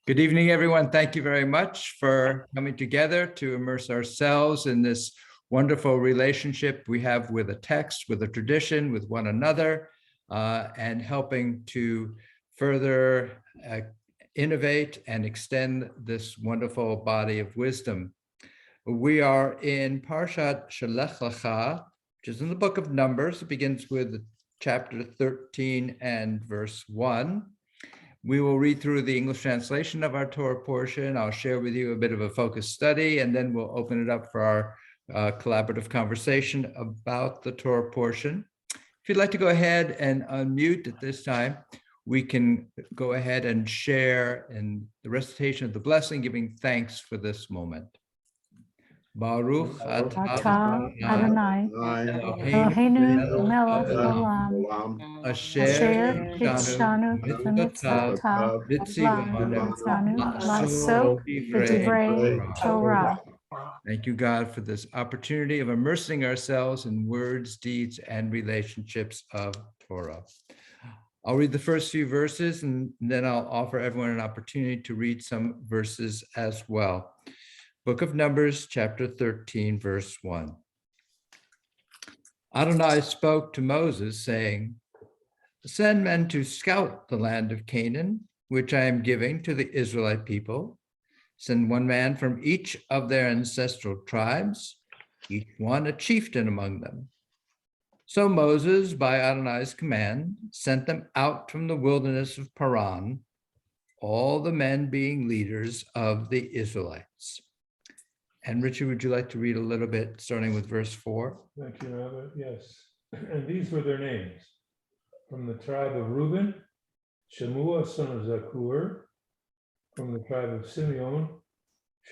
Good evening, everyone. Thank you very much for coming together to immerse ourselves in this wonderful relationship we have with a text, with a tradition, with one another, and helping to further innovate and extend this wonderful body of wisdom. We are in Parshat Lecha, which is in the book of Numbers. It begins with chapter 13 and verse 1. We will read through the English translation of our Torah portion. I'll share with you a bit of a focused study, and then we'll open it up for our collaborative conversation about the Torah portion. If you'd like to go ahead and unmute at this time, we can go ahead and share in the recitation of the blessing, giving thanks for this moment. Baruch atah Adonai Eloheinu melech haolam asher hikshanu b'mitzvotav v'tzivanu la'asor b'divrei Torah. Thank you, God, for this opportunity of immersing ourselves in words, deeds, and relationships of Torah. I'll read the first few verses, and then I'll offer everyone an opportunity to read some verses as well. Book of Numbers, chapter 13, verse 1. Adonai spoke to Moses, saying, "Send men to scout the land of Canaan, which I am giving to the Israelite people. Send one man from each of their ancestral tribes, each one a chieftain among them." So Moses, by Adonai's command, sent them out from the wilderness of Paran, all the men being leaders of the Israelites. And Richard, would you like to read a little bit, starting with verse 4? Thank you, Rabbi. Yes. And these were their names. From the tribe of Reuben, Shemua, son of Zakur. From the tribe of Simeon,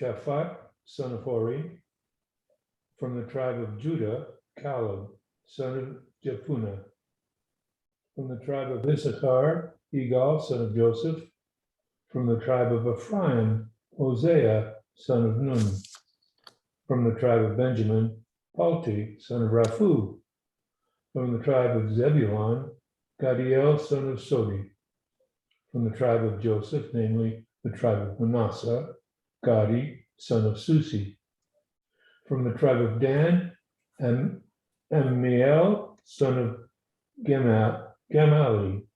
Shaphat, son of Hori. From the tribe of Judah, Caleb, son of Jephunneh. From the tribe of Issachar, Igal, son of Joseph. From the tribe of Ephraim, Hosea, son of Nun. From the tribe of Benjamin, Palti, son of Raphu. From the tribe of Zebulun, Gadiel, son of Sodi. From the tribe of Joseph, namely the tribe of Manasseh, Gadi, son of Susi. From the tribe of Dan, Amiel, son of Gamali.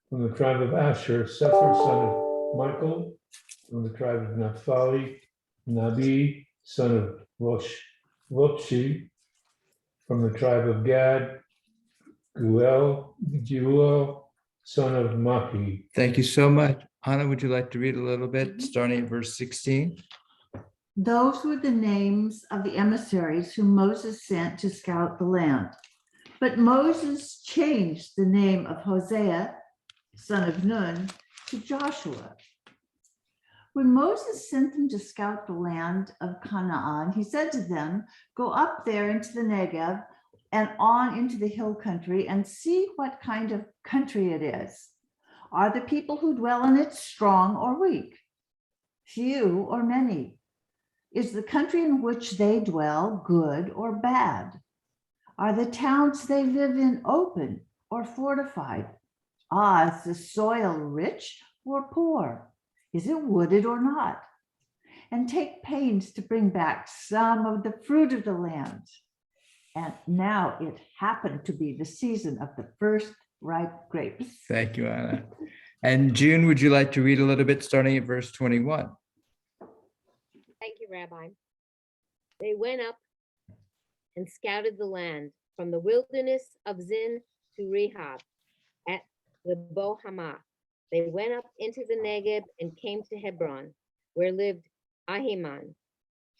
From the tribe of Asher, Sephir, son of Michael. From the tribe of Naphtali, Nabi, son of Voshi. From the tribe of Gad, Geuel, son of Maki. Thank you so much. Anna, would you like to read a little bit, starting at verse 16? Those were the names of the emissaries whom Moses sent to scout the land. But Moses changed the name of Hosea, son of Nun, to Joshua. When Moses sent them to scout the land of Canaan, he said to them, "Go up there into the Negev and on into the hill country and see what kind of country it is. Are the people who dwell in it strong or weak, few or many? Is the country in which they dwell good or bad? Are the towns they live in open or fortified? Is the soil rich or poor? Is it wooded or not? And take pains to bring back some of the fruit of the land." And now it happened to be the season of the first ripe grapes. Thank you, Anna. And June, would you like to read a little bit, starting at verse 21? Thank you, Rabbi. They went up and scouted the land from the wilderness of Zin to Rehab at Lebo Hamath. They went up into the Negev and came to Hebron, where lived Ahiman,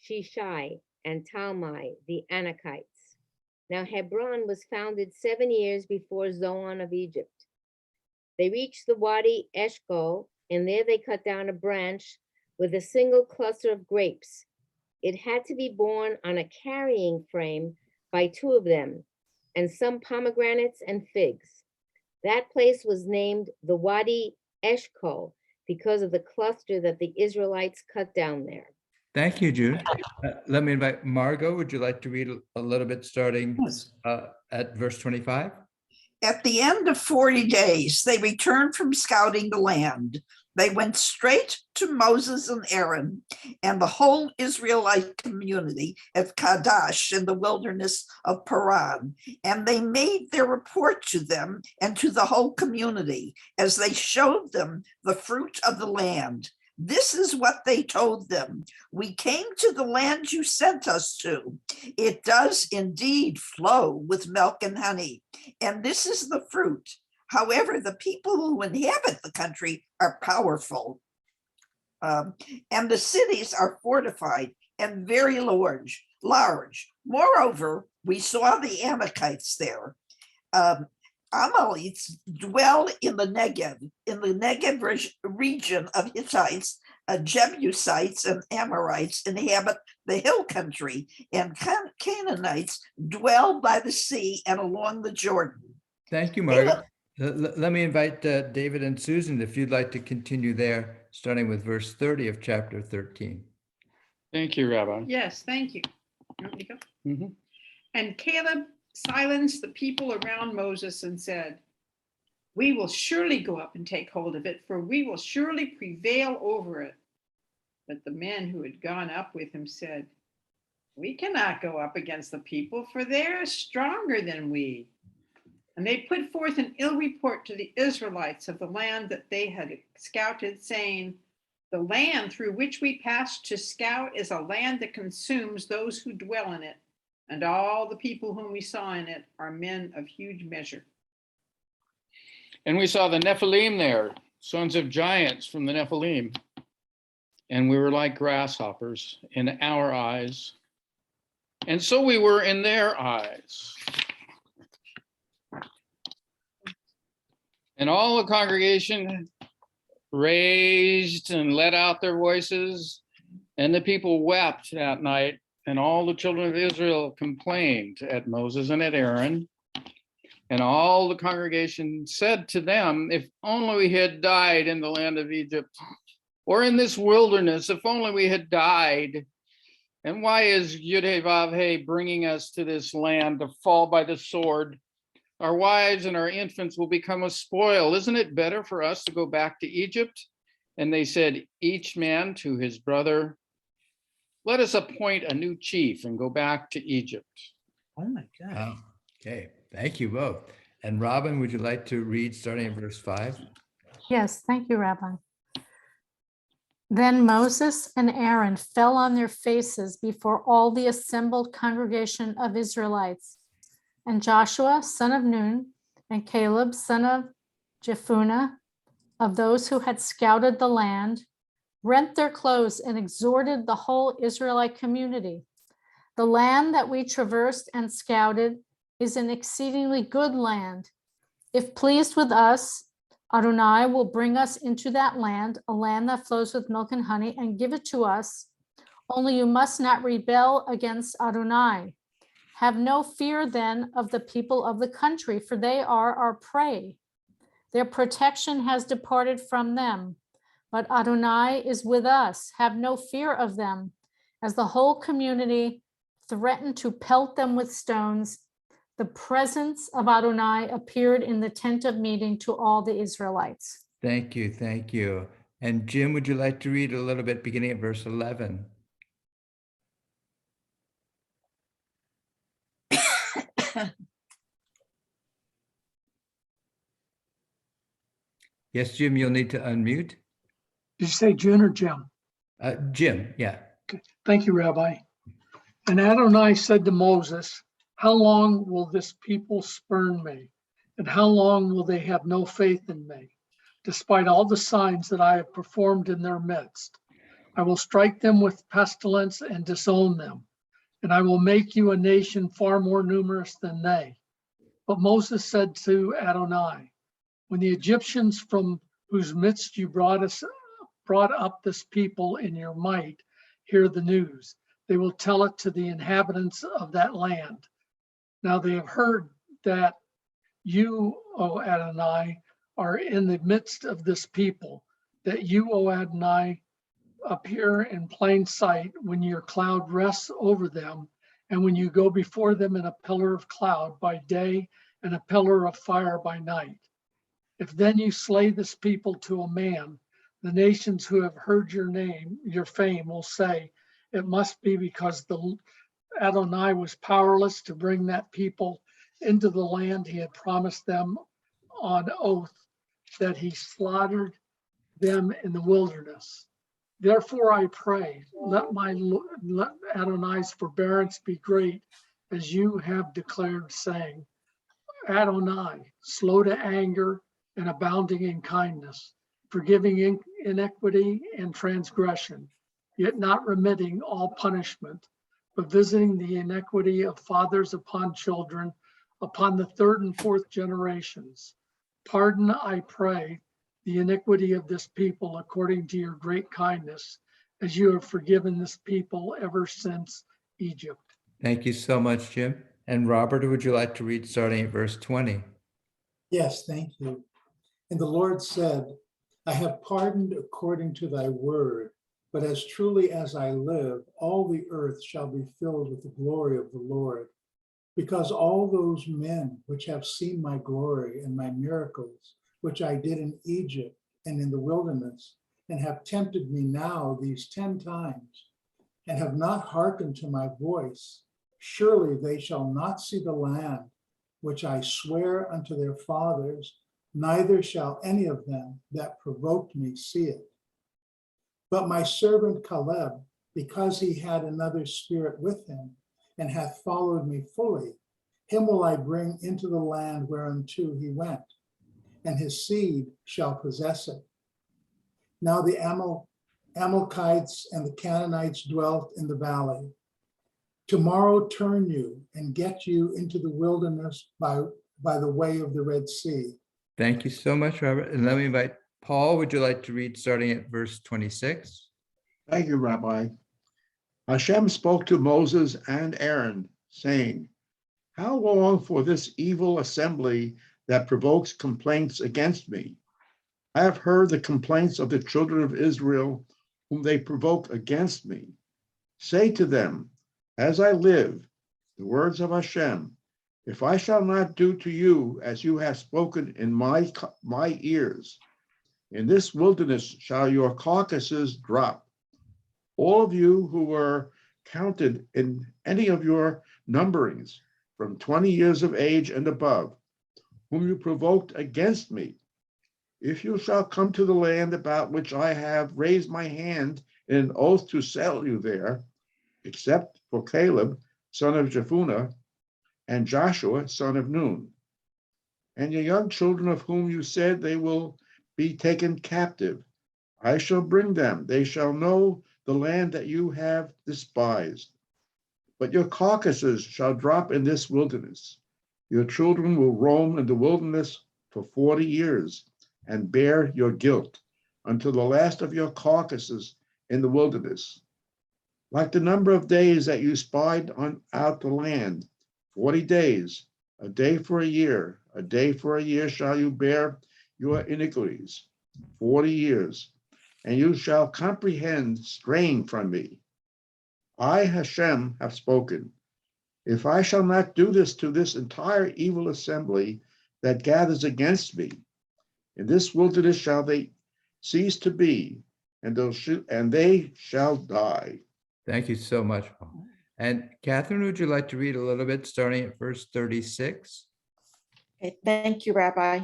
Shishai, and Talmai, the Anakites. Now Hebron was founded 7 years before Zoan of Egypt. They reached the Wadi Eshcol, and there they cut down a branch with a single cluster of grapes. It had to be borne on a carrying frame by 2 of them, and some pomegranates and figs. That place was named the Wadi Eshcol because of the cluster that the Israelites cut down there. Thank you, June. Let me invite Margot. Would you like to read a little bit, starting Yes. at verse 25? At the end of 40 days, they returned from scouting the land. They went straight to Moses and Aaron and the whole Israelite community at Kadesh in the wilderness of Paran, and they made their report to them and to the whole community as they showed them the fruit of the land. This is what they told them. We came to the land you sent us to. It does indeed flow with milk and honey, and this is the fruit. However, the people who inhabit the country are powerful, and the cities are fortified and very large. Moreover, we saw the Anakites there. Amalekites dwell in the Negev region of Hittites, Jebusites and Amorites inhabit the hill country, and Canaanites dwell by the sea and along the Jordan. Thank you, Margaret. Let me invite David and Susan, if you'd like to continue there, starting with verse 30 of chapter 13. Thank you, Rabbi. Yes, thank you. You want me to go? Mhm. And Caleb silenced the people around Moses and said, "We will surely go up and take hold of it, for we will surely prevail over it." But the men who had gone up with him said, "We cannot go up against the people, for they are stronger than we." And they put forth an ill report to the Israelites of the land that they had scouted, saying, "The land through which we passed to scout is a land that consumes those who dwell in it, and all the people whom we saw in it are men of huge measure." And we saw the Nephilim there, sons of giants from the Nephilim. And we were like grasshoppers in our eyes. And so we were in their eyes. And all the congregation raised and let out their voices, and the people wept that night, and all the children of Israel complained at Moses and at Aaron. And all the congregation said to them, "If only we had died in the land of Egypt, or in this wilderness, if only we had died. And why is Yud-Heh-Vav-Heh bringing us to this land to fall by the sword? Our wives and our infants will become a spoil. Isn't it better for us to go back to Egypt?" And they said, each man to his brother, "Let us appoint a new chief and go back to Egypt." Oh my God. Okay, thank you both. And Robin, would you like to read starting in verse 5? Yes, thank you, Rabbi. Then Moses and Aaron fell on their faces before all the assembled congregation of Israelites. And Joshua, son of Nun, and Caleb, son of Jephunneh, of those who had scouted the land, rent their clothes and exhorted the whole Israelite community. "The land that we traversed and scouted is an exceedingly good land. If pleased with us, Adonai will bring us into that land, a land that flows with milk and honey, and give it to us. Only you must not rebel against Adonai. Have no fear then of the people of the country, for they are our prey. Their protection has departed from them, but Adonai is with us. Have no fear of them." As the whole community threatened to pelt them with stones, the presence of Adonai appeared in the tent of meeting to all the Israelites. Thank you, thank you. And Jim, would you like to read a little bit beginning at verse 11? Yes, Jim, you'll need to unmute. Did you say June or Jim? Jim, yeah. Okay. Thank you, Rabbi. And Adonai said to Moses, "How long will this people spurn me? And how long will they have no faith in me? Despite all the signs that I have performed in their midst, I will strike them with pestilence and disown them. And I will make you a nation far more numerous than they." But Moses said to Adonai, "When the Egyptians from whose midst you brought up this people in your might hear the news, they will tell it to the inhabitants of that land. Now they have heard that you, O Adonai, are in the midst of this people, that you, O Adonai, appear in plain sight when your cloud rests over them, and when you go before them in a pillar of cloud by day and a pillar of fire by night. If then you slay this people to a man, the nations who have heard your name, your fame, will say, it must be because the Adonai was powerless to bring that people into the land he had promised them on oath, that he slaughtered them in the wilderness. Therefore I pray, let Adonai's forbearance be great, as you have declared, saying, Adonai, slow to anger and abounding in kindness, forgiving iniquity and transgression, yet not remitting all punishment, but visiting the iniquity of fathers upon children, upon the third and fourth generations. Pardon, I pray, the iniquity of this people according to your great kindness, as you have forgiven this people ever since Egypt. Thank you so much, Jim. And Robert, would you like to read starting at verse 20? Yes, thank you. And the Lord said, I have pardoned according to thy word, but as truly as I live, all the earth shall be filled with the glory of the Lord, because all those men which have seen my glory and my miracles, which I did in Egypt and in the wilderness, and have tempted me now these 10 times, and have not hearkened to my voice, surely they shall not see the land which I swear unto their fathers, neither shall any of them that provoked me see it. But my servant Caleb, because he had another spirit with him, and hath followed me fully, him will I bring into the land whereunto he went, and his seed shall possess it. Now the Amalekites and the Canaanites dwelt in the valley. Tomorrow turn you and get you into the wilderness by the way of the Red Sea. Thank you so much, Robert. And let me invite Paul. Would you like to read starting at verse 26? Thank you, Rabbi. Hashem spoke to Moses and Aaron, saying, how long for this evil assembly that provokes complaints against me? I have heard the complaints of the children of Israel, whom they provoke against me. Say to them, as I live, the words of Hashem, if I shall not do to you as you have spoken in my ears, in this wilderness shall your carcasses drop. All of you who were counted in any of your numberings, from 20 years of age and above, whom you provoked against me, if you shall come to the land about which I have raised my hand in an oath to settle you there, except for Caleb, son of Jephunneh, and Joshua, son of Nun, and your young children of whom you said they will be taken captive, I shall bring them. They shall know the land that you have despised. But your carcasses shall drop in this wilderness. Your children will roam in the wilderness for 40 years and bear your guilt until the last of your carcasses in the wilderness. Like the number of days that you spied out the land, 40 days, a day for a year shall you bear your iniquities, 40 years, and you shall comprehend straying from me. I, Hashem, have spoken. If I shall not do this to this entire evil assembly that gathers against me, in this wilderness shall they cease to be, and they shall die. Thank you so much, Paul. And Catherine, would you like to read a little bit starting at verse 36? Okay, thank you, Rabbi.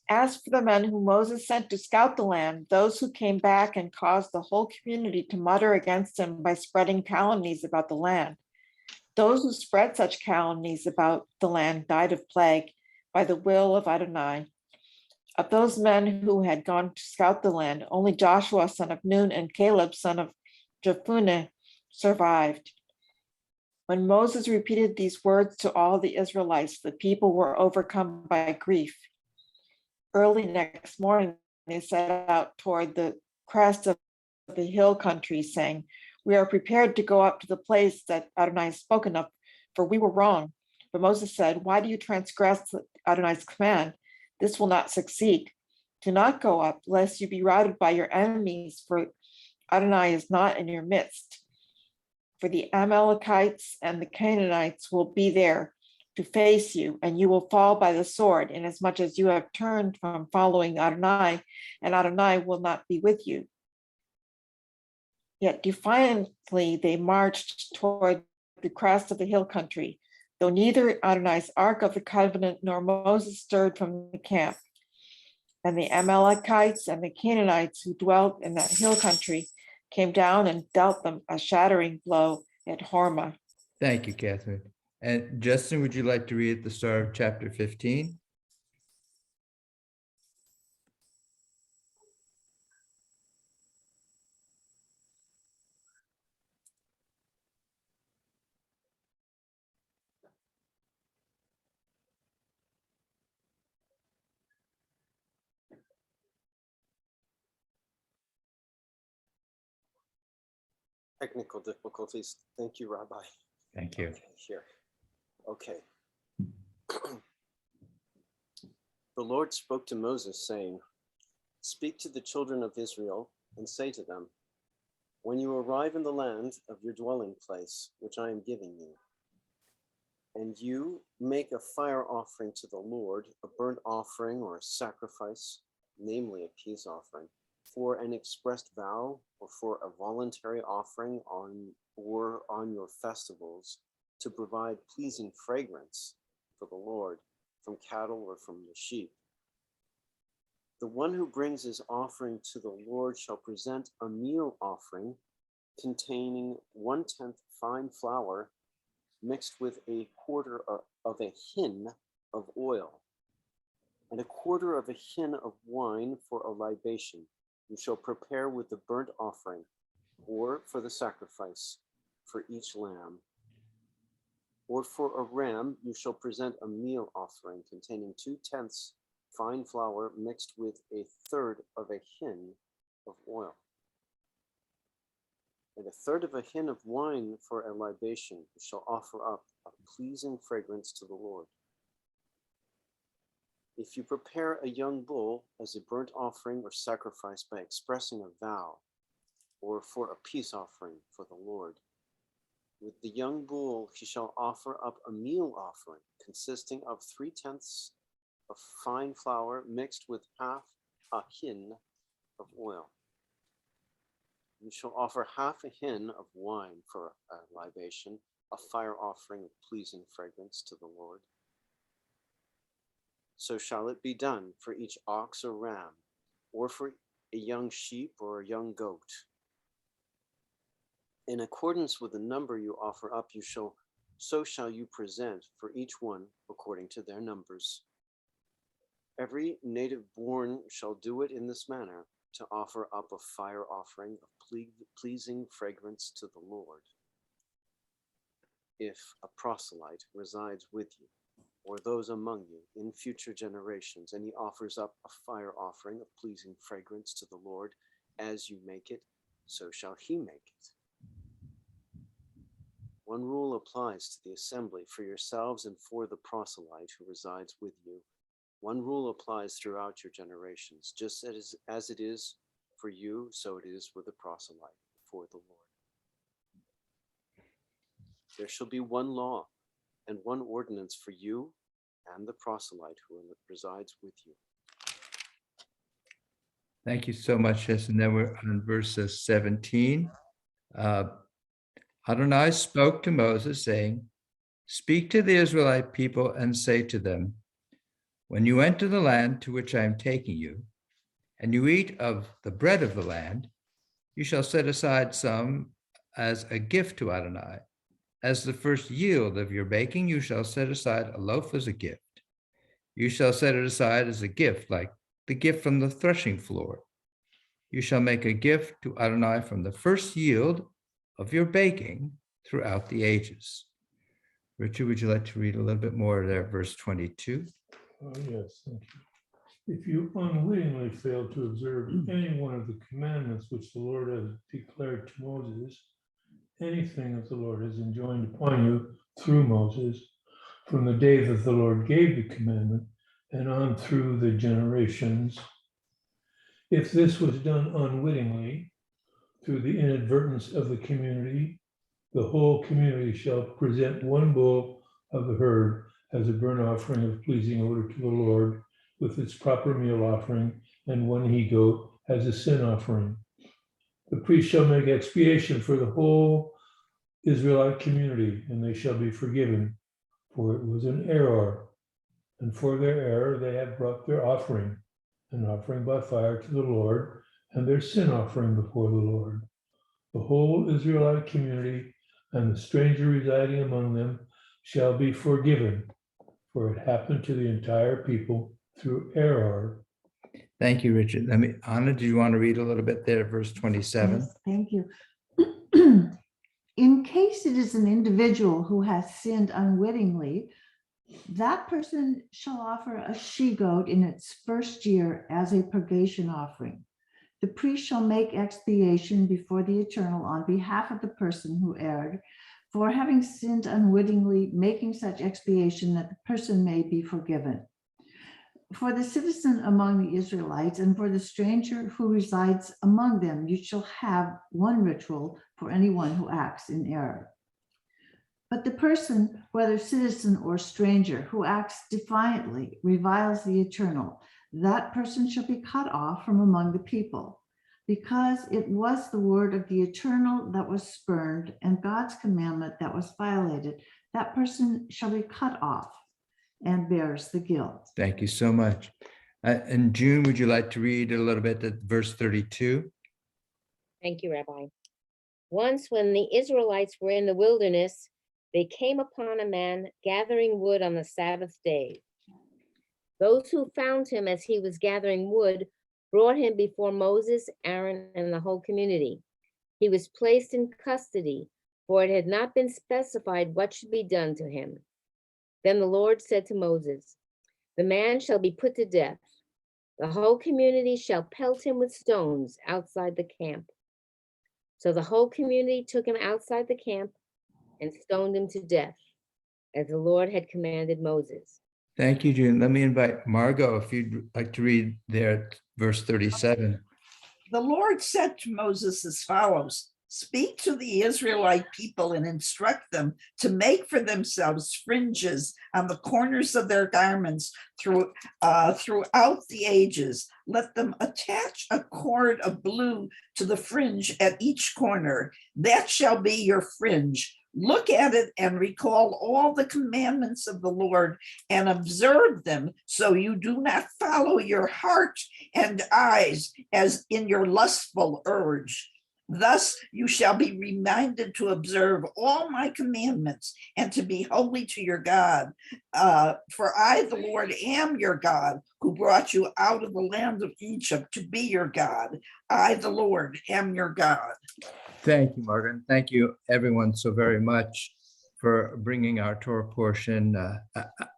As for the men whom Moses sent to scout the land, those who came back and caused the whole community to mutter against him by spreading calumnies about the land, those who spread such calumnies about the land died of plague by the will of Adonai. Of those men who had gone to scout the land, only Joshua, son of Nun, and Caleb, son of Jephunneh, survived. When Moses repeated these words to all the Israelites, the people were overcome by grief. Early next morning, they set out toward the crest of the hill country, saying, we are prepared to go up to the place that Adonai has spoken of, for we were wrong. But Moses said, why do you transgress Adonai's command? This will not succeed. Do not go up, lest you be routed by your enemies, for Adonai is not in your midst. For the Amalekites and the Canaanites will be there to face you, and you will fall by the sword, inasmuch as you have turned from following Adonai, and Adonai will not be with you. Yet defiantly they marched toward the crest of the hill country, though neither Adonai's ark of the covenant nor Moses stirred from the camp. And the Amalekites and the Canaanites who dwelt in that hill country came down and dealt them a shattering blow at Hormah. Thank you, Catherine. And Justin, would you like to read at the start of chapter 15? Technical difficulties. Thank you, Rabbi. Thank you. Okay, here. Okay. The Lord spoke to Moses, saying, "Speak to the children of Israel and say to them, when you arrive in the land of your dwelling place, which I am giving you, and you make a fire offering to the Lord, a burnt offering or a sacrifice, namely a peace offering, for an expressed vow or for a voluntary offering on your festivals, to provide pleasing fragrance for the Lord from cattle or from the sheep. The one who brings his offering to the Lord shall present a meal offering containing 1/10 fine flour mixed with a quarter of a hin of oil and a quarter of a hin of wine for a libation. You shall prepare with the burnt offering or for the sacrifice for each lamb. Or for a ram, you shall present a meal offering containing 2/10 fine flour mixed with a third of a hin of oil, and a third of a hin of wine for a libation. You shall offer up a pleasing fragrance to the Lord. If you prepare a young bull as a burnt offering or sacrifice by expressing a vow, or for a peace offering for the Lord, with the young bull he shall offer up a meal offering consisting of 3/10 of fine flour mixed with half a hin of oil. You shall offer half a hin of wine for a libation, a fire offering of pleasing fragrance to the Lord. So shall it be done for each ox or ram, or for a young sheep or a young goat. In accordance with the number you offer up, so shall you present for each one according to their numbers. Every native born shall do it in this manner, to offer up a fire offering of pleasing fragrance to the Lord. If a proselyte resides with you, or those among you in future generations, and he offers up a fire offering of pleasing fragrance to the Lord, as you make it, so shall he make it. One rule applies to the assembly for yourselves and for the proselyte who resides with you. One rule applies throughout your generations, just as it is for you, so it is with the proselyte before the Lord. There shall be one law and one ordinance for you and the proselyte who resides with you. Thank you so much, Jess. And then we're on verse 17. Adonai spoke to Moses, saying, "Speak to the Israelite people and say to them, when you enter the land to which I am taking you, and you eat of the bread of the land, you shall set aside some as a gift to Adonai. As the first yield of your baking, you shall set aside a loaf as a gift. You shall set it aside as a gift, like the gift from the threshing floor. You shall make a gift to Adonai from the first yield of your baking throughout the ages." Richard, would you like to read a little bit more there, verse 22? Oh, yes, thank you. If you unwittingly fail to observe any one of the commandments which the Lord has declared to Moses, anything that the Lord has enjoined upon you through Moses, from the day that the Lord gave the commandment and on through the generations, if this was done unwittingly through the inadvertence of the community, the whole community shall present one bull of the herd as a burnt offering of pleasing odor to the Lord, with its proper meal offering, and one he-goat as a sin offering. The priest shall make expiation for the whole Israelite community, and they shall be forgiven, for it was an error. And for their error they have brought their offering, an offering by fire to the Lord, and their sin offering before the Lord. The whole Israelite community and the stranger residing among them shall be forgiven, for it happened to the entire people through error. Thank you, Richard. Anna, do you want to read a little bit there, verse 27? Yes, thank you. In case it is an individual who has sinned unwittingly, that person shall offer a she-goat in its first year as a purgation offering. The priest shall make expiation before the Eternal on behalf of the person who erred, for having sinned unwittingly, making such expiation that the person may be forgiven. For the citizen among the Israelites and for the stranger who resides among them, you shall have one ritual for anyone who acts in error. But the person, whether citizen or stranger, who acts defiantly, reviles the Eternal, that person shall be cut off from among the people. Because it was the word of the Eternal that was spurned and God's commandment that was violated, that person shall be cut off and bears the guilt. Thank you so much. And June, would you like to read a little bit at verse 32? Thank you, Rabbi. Once when the Israelites were in the wilderness, they came upon a man gathering wood on the Sabbath day. Those who found him as he was gathering wood brought him before Moses, Aaron, and the whole community. He was placed in custody, for it had not been specified what should be done to him. Then the Lord said to Moses, "The man shall be put to death. The whole community shall pelt him with stones outside the camp." So the whole community took him outside the camp and stoned him to death, as the Lord had commanded Moses. Thank you, June. Let me invite Margot, if you'd like to read there, verse 37. The Lord said to Moses as follows: "Speak to the Israelite people and instruct them to make for themselves fringes on the corners of their garments throughout the ages. Let them attach a cord of blue to the fringe at each corner. That shall be your fringe. Look at it and recall all the commandments of the Lord and observe them, so you do not follow your heart and eyes as in your lustful urge. Thus you shall be reminded to observe all my commandments and to be holy to your God. For I, the Lord, am your God, who brought you out of the land of Egypt to be your God. I, the Lord, am your God." Thank you, Margaret. Thank you, everyone, so very much for bringing our Torah portion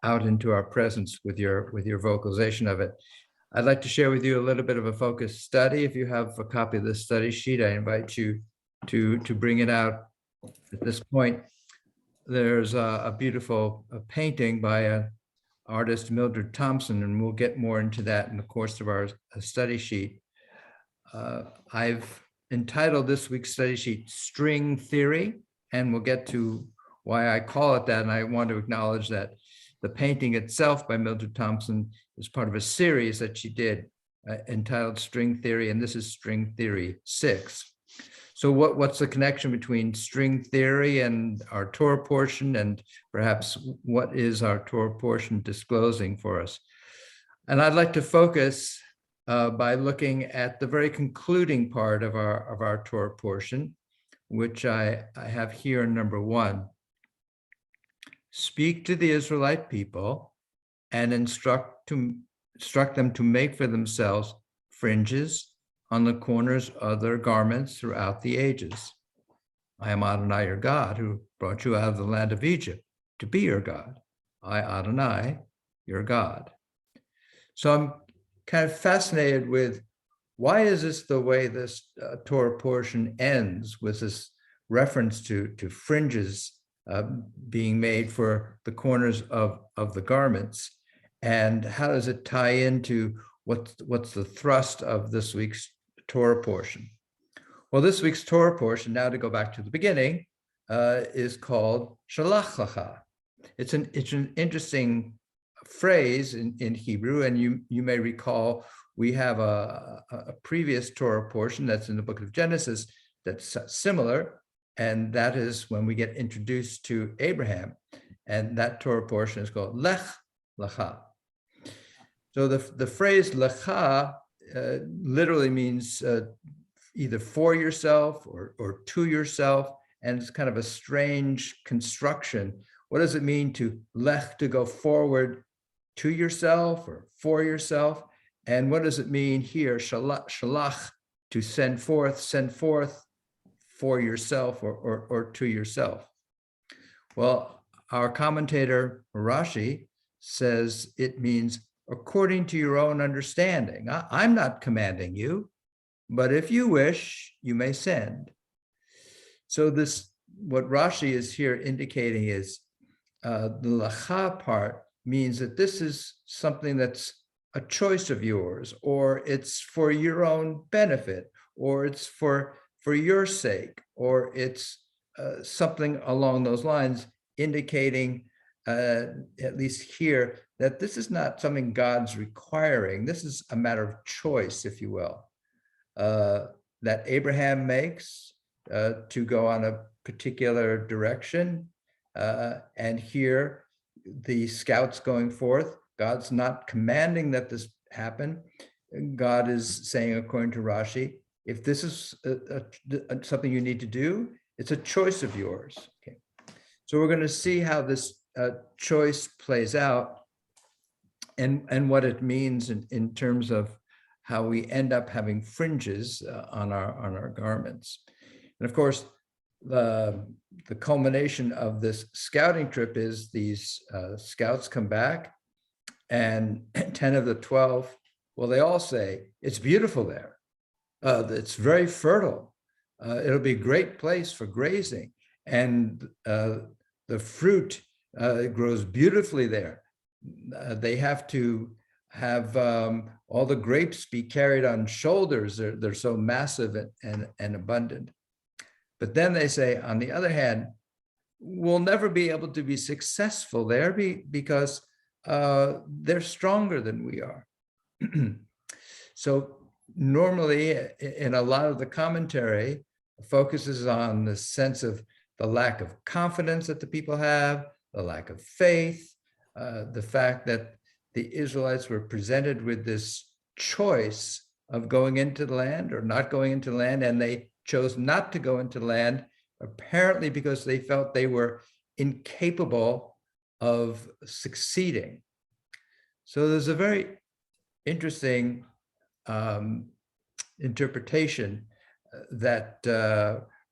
out into our presence with your vocalization of it. I'd like to share with you a little bit of a focused study. If you have a copy of this study sheet, I invite you to bring it out at this point. There's a beautiful painting by artist Mildred Thompson, and we'll get more into that in the course of our study sheet. I've entitled this week's study sheet String Theory, and we'll get to why I call it that. And I want to acknowledge that the painting itself by Mildred Thompson is part of a series that she did entitled String Theory, and this is String Theory 6. So what's the connection between string theory and our Torah portion, and perhaps what is our Torah portion disclosing for us? And I'd like to focus by looking at the very concluding part of our Torah portion, which I have here in number 1. Speak to the Israelite people and instruct them to make for themselves fringes on the corners of their garments throughout the ages. I am Adonai, your God, who brought you out of the land of Egypt to be your God. I, Adonai, your God. So I'm kind of fascinated with, why is this the way this Torah portion ends, with this reference to fringes being made for the corners of the garments? And how does it tie into what's the thrust of this week's Torah portion? Well, this week's Torah portion, now to go back to the beginning, is called Shalach Lecha. It's an interesting phrase in Hebrew, and you may recall we have a previous Torah portion that's in the book of Genesis that's similar, and that is when we get introduced to Abraham, and that Torah portion is called Lech Lecha. So the phrase Lecha literally means either for yourself or to yourself, and it's kind of a strange construction. What does it mean to lech, to go forward to yourself or for yourself? And what does it mean here, shalach, to send forth for yourself or to yourself? Well, our commentator Rashi says it means according to your own understanding. I'm not commanding you, but if you wish, you may send. So what Rashi is here indicating is the lecha part means that this is something that's a choice of yours, or it's for your own benefit, or it's for your sake, or it's something along those lines, indicating, at least here, that this is not something God's requiring. This is a matter of choice, if you will, that Abraham makes to go on a particular direction. And here, the scouts going forth, God's not commanding that this happen. God is saying, according to Rashi, if this is something you need to do, it's a choice of yours. Okay. So we're going to see how this choice plays out and what it means in terms of how we end up having fringes on our garments. And of course, the culmination of this scouting trip is these scouts come back, and 10 of the 12, well, they all say, it's beautiful there. It's very fertile. It'll be a great place for grazing. And the fruit grows beautifully there. They have to have all the grapes be carried on shoulders. They're so massive and abundant. But then they say, on the other hand, we'll never be able to be successful there because they're stronger than we are. So normally in a lot of the commentary focuses on the sense of the lack of confidence that the people have, the lack of faith, the fact that the Israelites were presented with this choice of going into the land or not going into the land, and they chose not to go into the land, apparently because they felt they were incapable of succeeding. So there's a very interesting interpretation that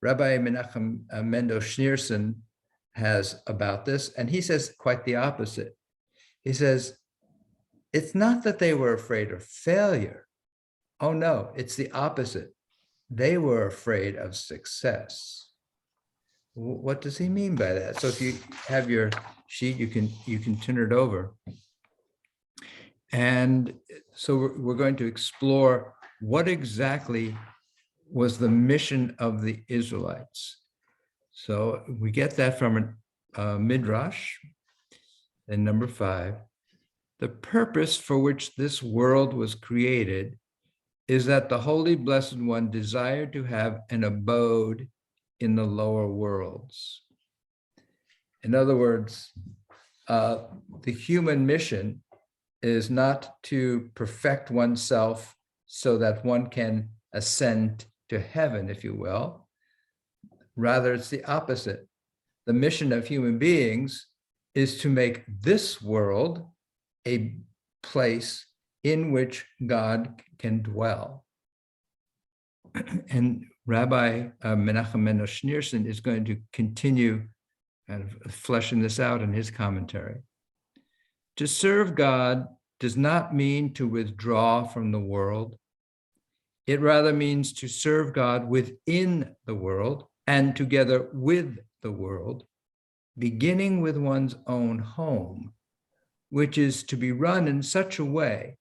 Rabbi Menachem Mendel Schneerson has about this, and he says quite the opposite. He says, it's not that they were afraid of failure. Oh no, it's the opposite. They were afraid of success. What does he mean by that? So if you have your sheet, you can turn it over. And so we're going to explore what exactly was the mission of the Israelites. So we get that from a Midrash in number 5. The purpose for which this world was created is that the Holy Blessed One desired to have an abode in the lower worlds. In other words, the human mission is not to perfect oneself so that one can ascend to heaven, if you will. Rather, it's the opposite. The mission of human beings is to make this world a place in which God can dwell. And Rabbi Menachem Mendel Schneerson is going to continue kind of fleshing this out in his commentary. To serve God does not mean to withdraw from the world. It rather means to serve God within the world and together with the world, beginning with one's own home, which is to be run in such a way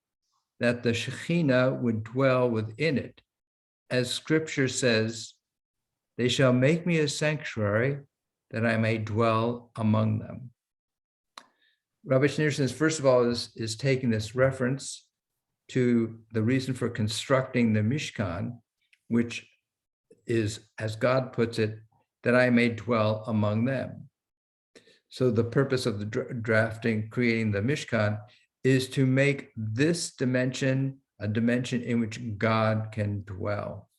that the Shekhinah would dwell within it. As scripture says, they shall make me a sanctuary that I may dwell among them. Rabbi Schneerson is, first of all, is taking this reference to the reason for constructing the Mishkan, which is, as God puts it, that I may dwell among them. So the purpose of the creating the Mishkan is to make this dimension a dimension in which God can dwell.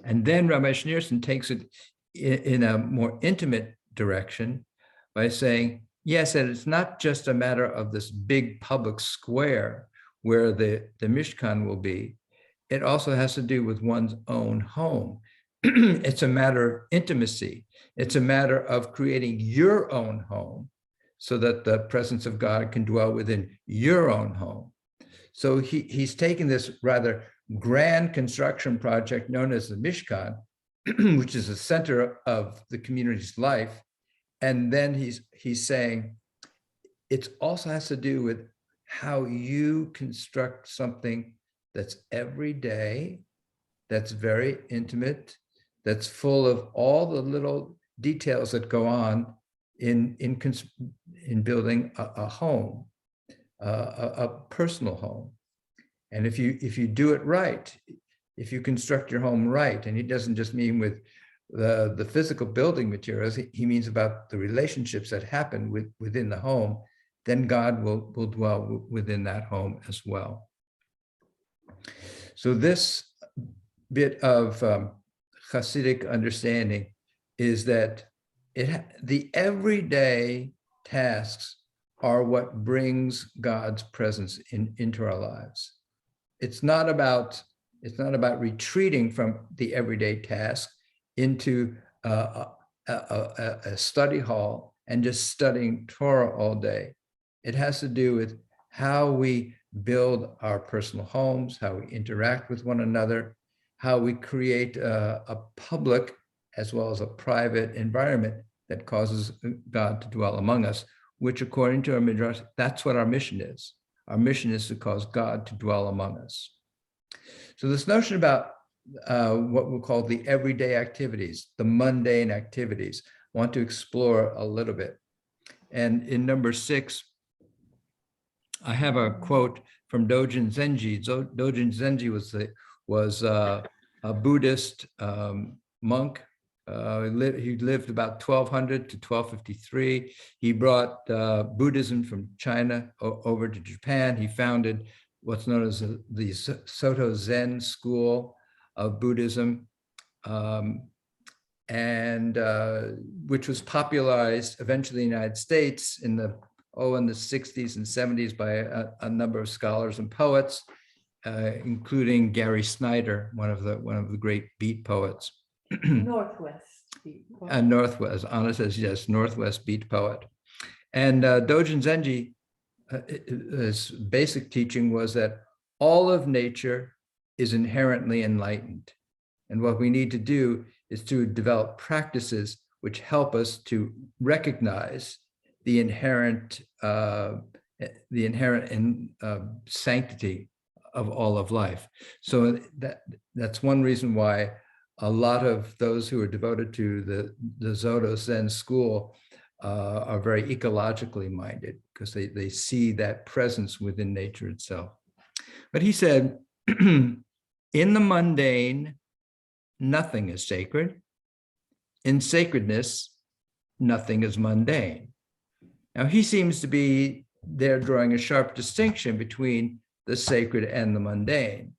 And then Rabbi Schneerson takes it in a more intimate direction by saying, yes, and it's not just a matter of this big public square where the Mishkan will be. It also has to do with one's own home. It's a matter of intimacy. It's a matter of creating your own home so that the presence of God can dwell within your own home. So he's taken this rather grand construction project known as the Mishkan, which is the center of the community's life. And then he's saying it also has to do with how you construct something that's everyday, that's very intimate, that's full of all the little details that go on in building a home, a personal home. And if you do it right, if you construct your home right, and he doesn't just mean with the physical building materials, he means about the relationships that happen within the home, then God will dwell within that home as well. So this bit of Hasidic understanding is that the everyday tasks are what brings God's presence into our lives. It's not about retreating from the everyday task into a study hall and just studying Torah all day. It has to do with how we build our personal homes, how we interact with one another, how we create a public as well as a private environment that causes God to dwell among us, which according to our Midrash, that's what our mission is. Our mission is to cause God to dwell among us. So this notion about what we'll call the everyday activities, the mundane activities, I want to explore a little bit. And in number 6, I have a quote from Dogen Zenji. Dogen Zenji was a Buddhist monk. He lived about 1200 to 1253. He brought Buddhism from China over to Japan. He founded what's known as the Soto Zen school of Buddhism, and which was popularized eventually in the United States in the 60s and 70s by a number of scholars and poets, including Gary Snyder, one of the great beat poets. Northwest beat poet. Northwest, Anna says yes, Northwest beat poet. And Dogen Zenji, his basic teaching was that all of nature is inherently enlightened. And what we need to do is to develop practices which help us to recognize the inherent sanctity of all of life. So that's one reason why a lot of those who are devoted to the Soto Zen school are very ecologically minded, because they see that presence within nature itself. But he said, in the mundane, nothing is sacred. In sacredness, nothing is mundane. Now, he seems to be there drawing a sharp distinction between the sacred and the mundane.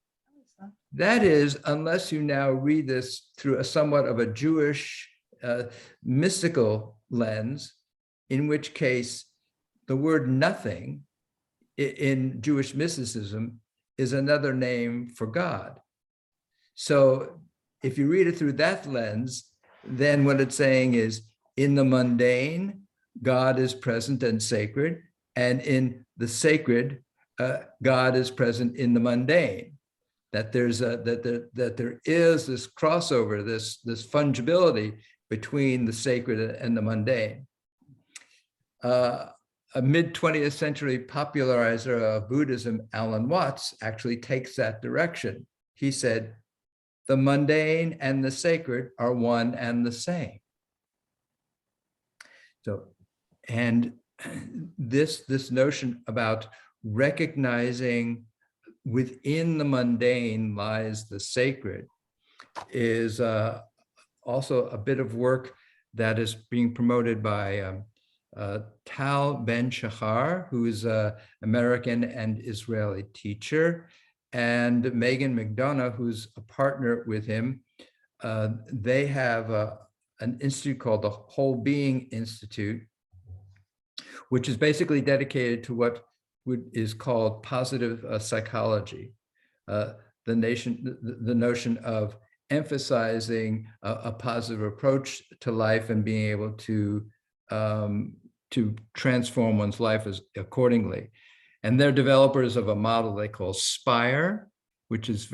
That is, unless you now read this through a somewhat of a Jewish mystical lens, in which case the word nothing in Jewish mysticism is another name for God. So if you read it through that lens, then what it's saying is, in the mundane, God is present and sacred, and in the sacred, God is present in the mundane. That there is this crossover, this fungibility between the sacred and the mundane. A mid-20th century popularizer of Buddhism, Alan Watts, actually takes that direction. He said, the mundane and the sacred are one and the same. So, and this notion about recognizing within the mundane lies the sacred is also a bit of work that is being promoted by Tal Ben Shahar, who is an American and Israeli teacher, and Megan McDonough, who's a partner with him. They have an institute called the Whole Being Institute, which is basically dedicated to what is called positive psychology, the notion of emphasizing a positive approach to life and being able to transform one's life accordingly. And they're developers of a model they call SPIRE, which is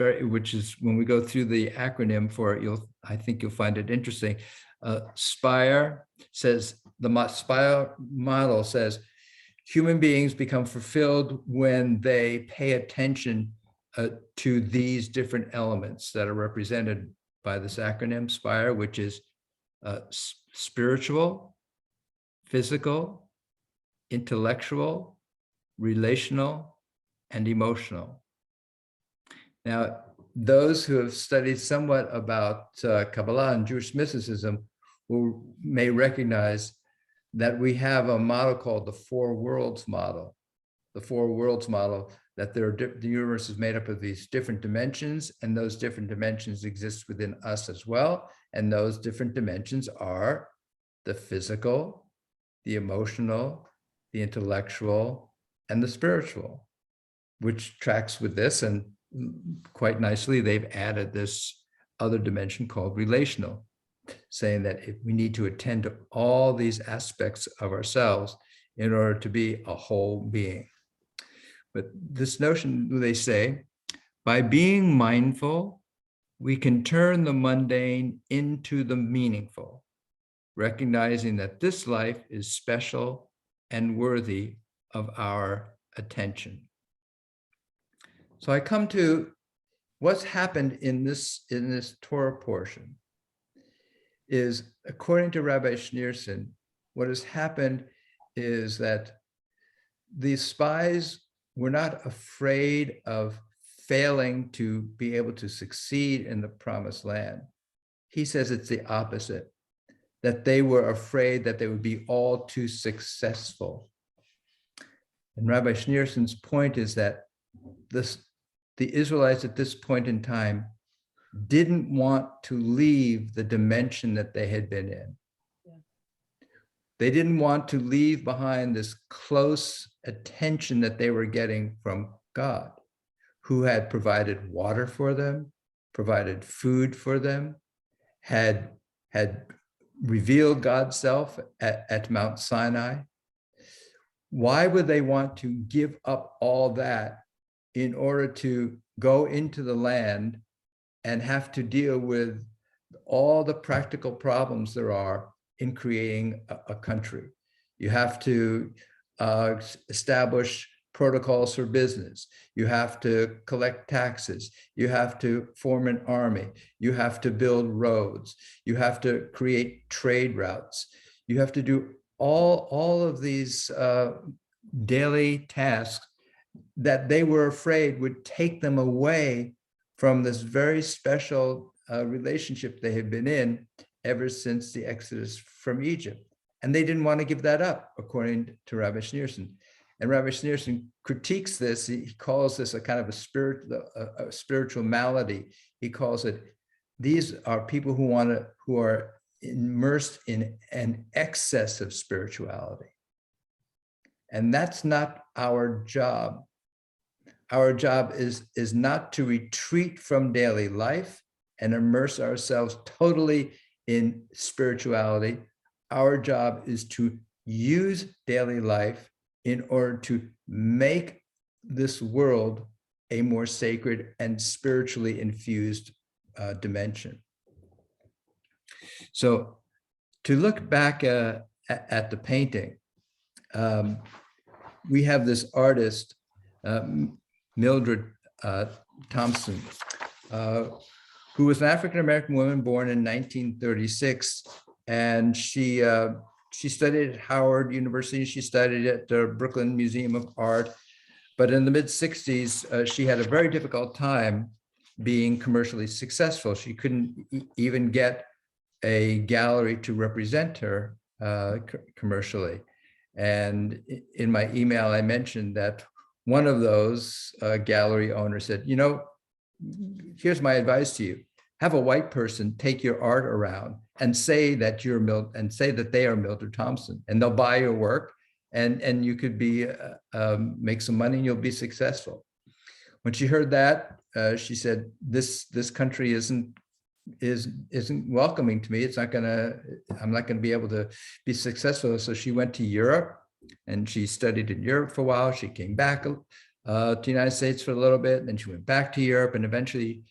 when we go through the acronym for it, I think you'll find it interesting. SPIRE says, the SPIRE model says, human beings become fulfilled when they pay attention to these different elements that are represented by this acronym SPIRE, which is spiritual, physical, intellectual, relational, and emotional. Now, those who have studied somewhat about Kabbalah and Jewish mysticism may recognize that we have a model called the Four Worlds model. The Four Worlds model, that the universe is made up of these different dimensions, and those different dimensions exist within us as well. And those different dimensions are the physical, the emotional, the intellectual, and the spiritual, which tracks with this. And quite nicely, they've added this other dimension called relational, saying that if we need to attend to all these aspects of ourselves in order to be a whole being. But this notion, they say, by being mindful, we can turn the mundane into the meaningful, recognizing that this life is special and worthy of our attention. So I come to what's happened in this Torah portion is, according to Rabbi Schneerson, what has happened is that these spies were not afraid of failing to be able to succeed in the promised land. He says it's the opposite, that they were afraid that they would be all too successful. And Rabbi Schneerson's point is that the Israelites at this point in time didn't want to leave the dimension that they had been in. They didn't want to leave behind this close attention that they were getting from God, who had provided water for them, provided food for them, had revealed God's self at Mount Sinai. Why would they want to give up all that in order to go into the land and have to deal with all the practical problems there are in creating a country? You have to establish protocols for business. You have to collect taxes. You have to form an army. You have to build roads. You have to create trade routes. You have to do all of these daily tasks that they were afraid would take them away from this very special relationship they had been in ever since the Exodus from Egypt. And they didn't want to give that up, according to Rabbi Schneerson. And Rabbi Schneerson critiques this. He calls this a kind of a spiritual malady. He calls it, these are people who are immersed in an excess of spirituality. And that's not our job. Our job is not to retreat from daily life and immerse ourselves totally in spirituality. Our job is to use daily life in order to make this world a more sacred and spiritually infused dimension. So to look back at the painting, we have this artist, Mildred Thompson, who was an African-American woman born in 1936, and she she studied at Howard University. She studied at the Brooklyn Museum of Art. But in the mid-60s, she had a very difficult time being commercially successful. She couldn't even get a gallery to represent her commercially. And in my email, I mentioned that one of those gallery owners said, you know, here's my advice to you. Have a white person take your art around and say that you're they are Mildred Thompson, and they'll buy your work, and you could be make some money and you'll be successful. When she heard that, she said, this country isn't welcoming to me. I'm not gonna be able to be successful. So she went to Europe and she studied in Europe for a while. She came back to the United States for a little bit, and then she went back to Europe, and eventually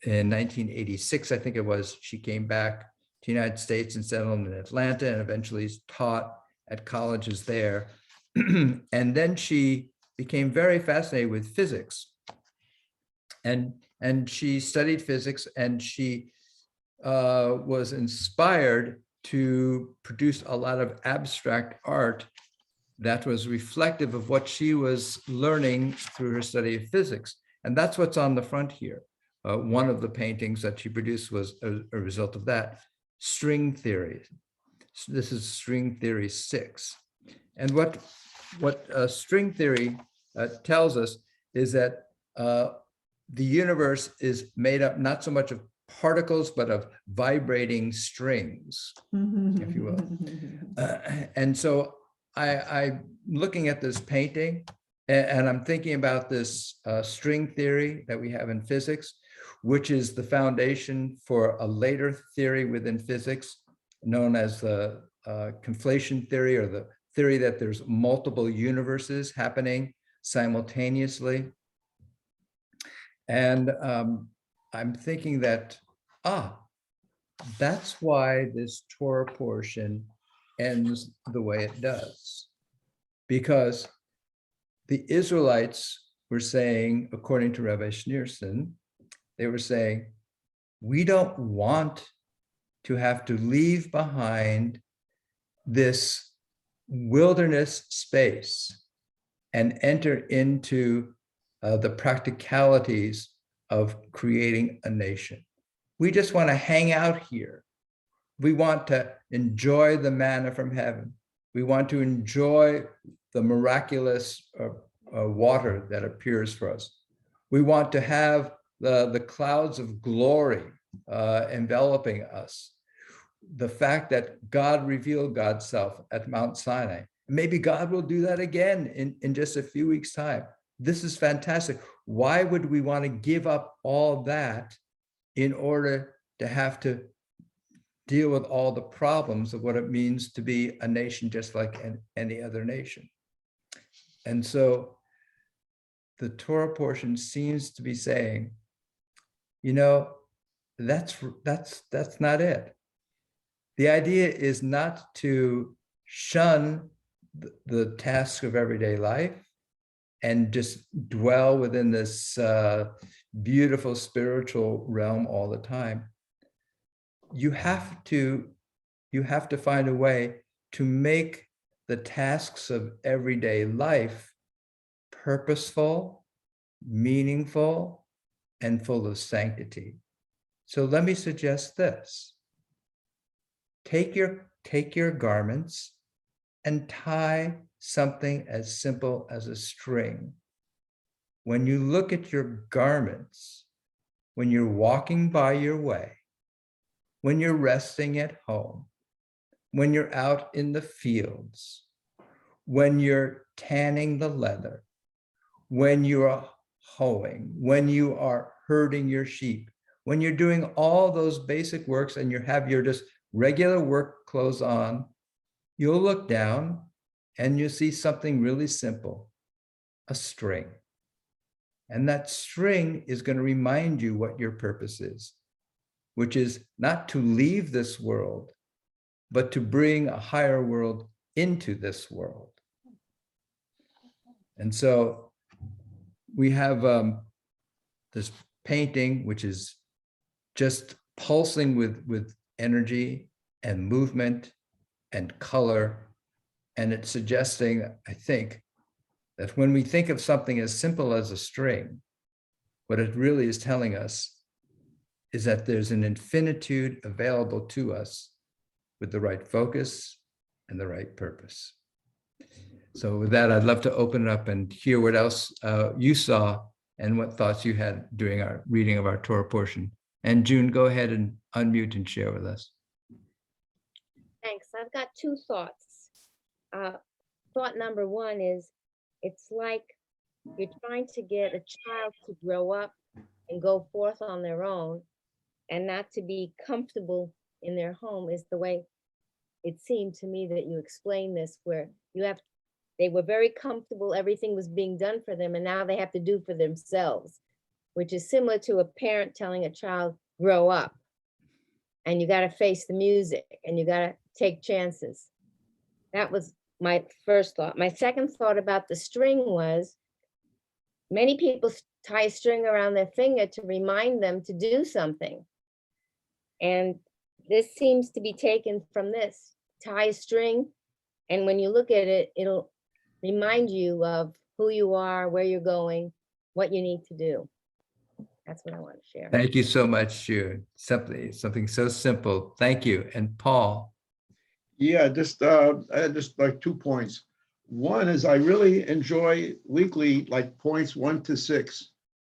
in 1986, I think it was, she came back to the United States and settled in Atlanta, and eventually taught at colleges there. And then she became very fascinated with physics. And she studied physics, and she was inspired to produce a lot of abstract art that was reflective of what she was learning through her study of physics. And that's what's on the front here. One of the paintings that she produced was a result of that. String theory. So this is string theory 6. And what string theory tells us is that the universe is made up not so much of particles, but of vibrating strings, if you will. And so I'm looking at this painting, and I'm thinking about this string theory that we have in physics, which is the foundation for a later theory within physics known as the conflation theory, or the theory that there's multiple universes happening simultaneously. And I'm thinking that, that's why this Torah portion ends the way it does. Because the Israelites were saying, according to Rabbi Schneerson, they were saying, we don't want to have to leave behind this wilderness space and enter into the practicalities of creating a nation. We just want to hang out here. We want to enjoy the manna from heaven. We want to enjoy the miraculous water that appears for us. We want to have the clouds of glory enveloping us. The fact that God revealed God's self at Mount Sinai. Maybe God will do that again in just a few weeks' time. This is fantastic. Why would we want to give up all that in order to have to deal with all the problems of what it means to be a nation just like any other nation? And so the Torah portion seems to be saying, you know, that's not it. The idea is not to shun the tasks of everyday life and just dwell within this beautiful spiritual realm all the time. You have to find a way to make the tasks of everyday life purposeful, meaningful, and full of sanctity. So let me suggest this. Take your garments and tie something as simple as a string. When you look at your garments, when you're walking by your way, when you're resting at home, when you're out in the fields, when you're tanning the leather, when you are hoeing, when you are herding your sheep, when you're doing all those basic works and you have your just regular work clothes on, you'll look down and you see something really simple, a string. And that string is going to remind you what your purpose is, which is not to leave this world, but to bring a higher world into this world. And so we have this painting, which is just pulsing with energy and movement and color. And it's suggesting, I think, that when we think of something as simple as a string, what it really is telling us is that there's an infinitude available to us with the right focus and the right purpose. So with that, I'd love to open it up and hear what else you saw and what thoughts you had during our reading of our Torah portion. And June, go ahead and unmute and share with us. Thanks. I've got two thoughts. Thought number one is, it's like you're trying to get a child to grow up and go forth on their own and not to be comfortable in their home, is the way it seemed to me that you explained this, where they were very comfortable, everything was being done for them, and now they have to do for themselves, which is similar to a parent telling a child, grow up, and you got to face the music and you got to take chances. That was my first thought. My second thought about the string was, many people tie a string around their finger to remind them to do something. And this seems to be taken from this. Tie a string, and when you look at it, it'll remind you of who you are, where you're going, what you need to do. That's what I want to share. Thank you so much, June. Something so simple. Thank you. And Paul. Yeah, just like 2 points. One is I really enjoy weekly, like points 1 to 6.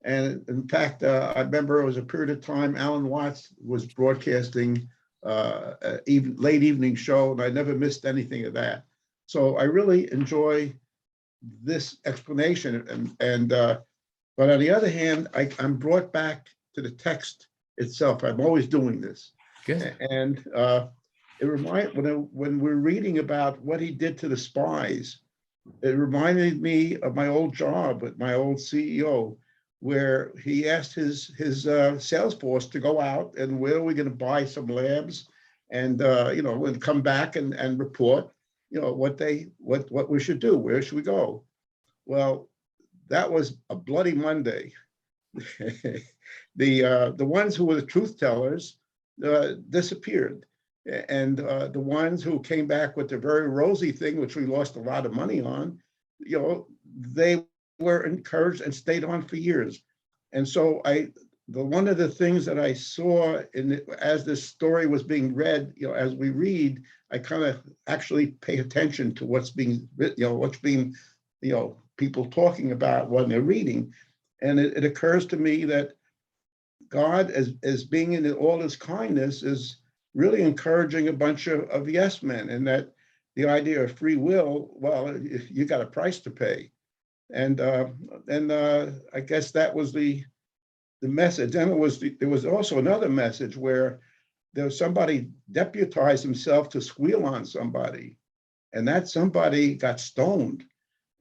And in fact, I remember it was a period of time Alan Watts was broadcasting late evening show, and I never missed anything of that. So I really enjoy this explanation. But on the other hand, I'm brought back to the text itself. I'm always doing this. Good. And it when we're reading about what he did to the spies, it reminded me of my old job with my old CEO, where he asked his sales force to go out and where are we going to buy some labs, and and come back and report, what we should do, where should we go. Well, that was a bloody Monday. The ones who were the truth tellers disappeared. And the ones who came back with the very rosy thing, which we lost a lot of money on, they were encouraged and stayed on for years. And so one of the things that I saw as this story was being read, as we read, I kind of actually pay attention to what's being written, what's being, people talking about when they're reading. And it occurs to me that God, as being in all his kindness, is really encouraging a bunch of yes men, and that the idea of free will, well, you got a price to pay. And I guess that was the message. Then there was also another message where there was somebody deputized himself to squeal on somebody, and that somebody got stoned.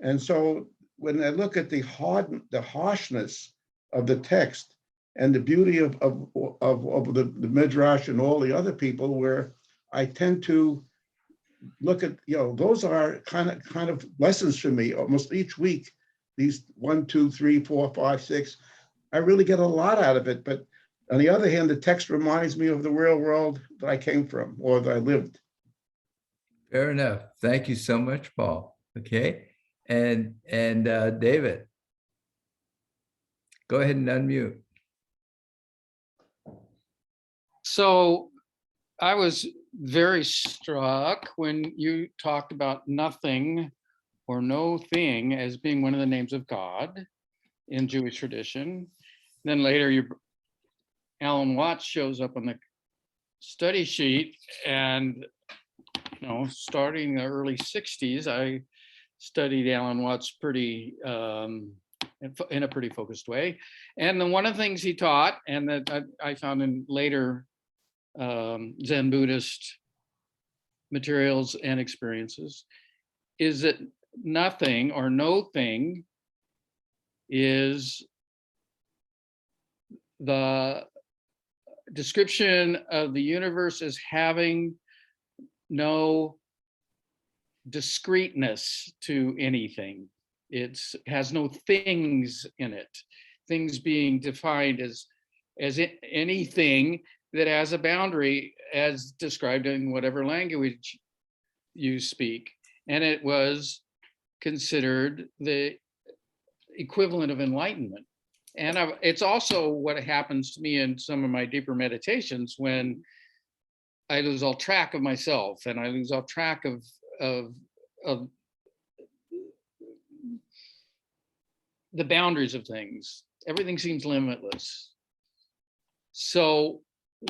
And so when I look at the harshness of the text and the beauty of the Midrash and all the other people, where I tend to look at, those are kind of lessons for me almost each week. These 1, 2, 3, 4, 5, 6, I really get a lot out of it. But on the other hand, the text reminds me of the real world that I came from or that I lived. Fair enough. Thank you so much, Paul. Okay. And David, go ahead and unmute. So I was very struck when you talked about nothing or no thing as being one of the names of God in Jewish tradition. Then later, Alan Watts shows up on the study sheet, and starting the early 60s, I studied Alan Watts pretty in a pretty focused way. And then one of the things he taught, and that I found in later Zen Buddhist materials and experiences, is that nothing or no thing is the description of the universe as having no discreteness to anything. It has no things in it. Things being defined as anything that has a boundary as described in whatever language you speak, and it was considered the equivalent of enlightenment. And it's also what happens to me in some of my deeper meditations when I lose all track of myself and I lose all track of the boundaries of things. Everything seems limitless. So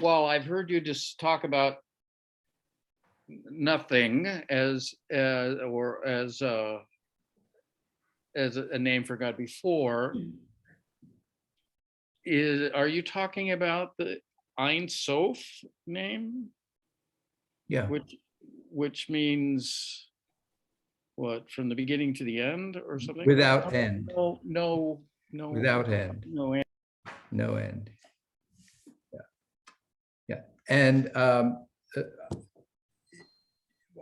while I've heard you just talk about nothing as a name for God before, are you talking about the Ein Sof name? Yeah. Which means what, from the beginning to the end or something? Without end. No. Without end. No end. No end. Yeah. And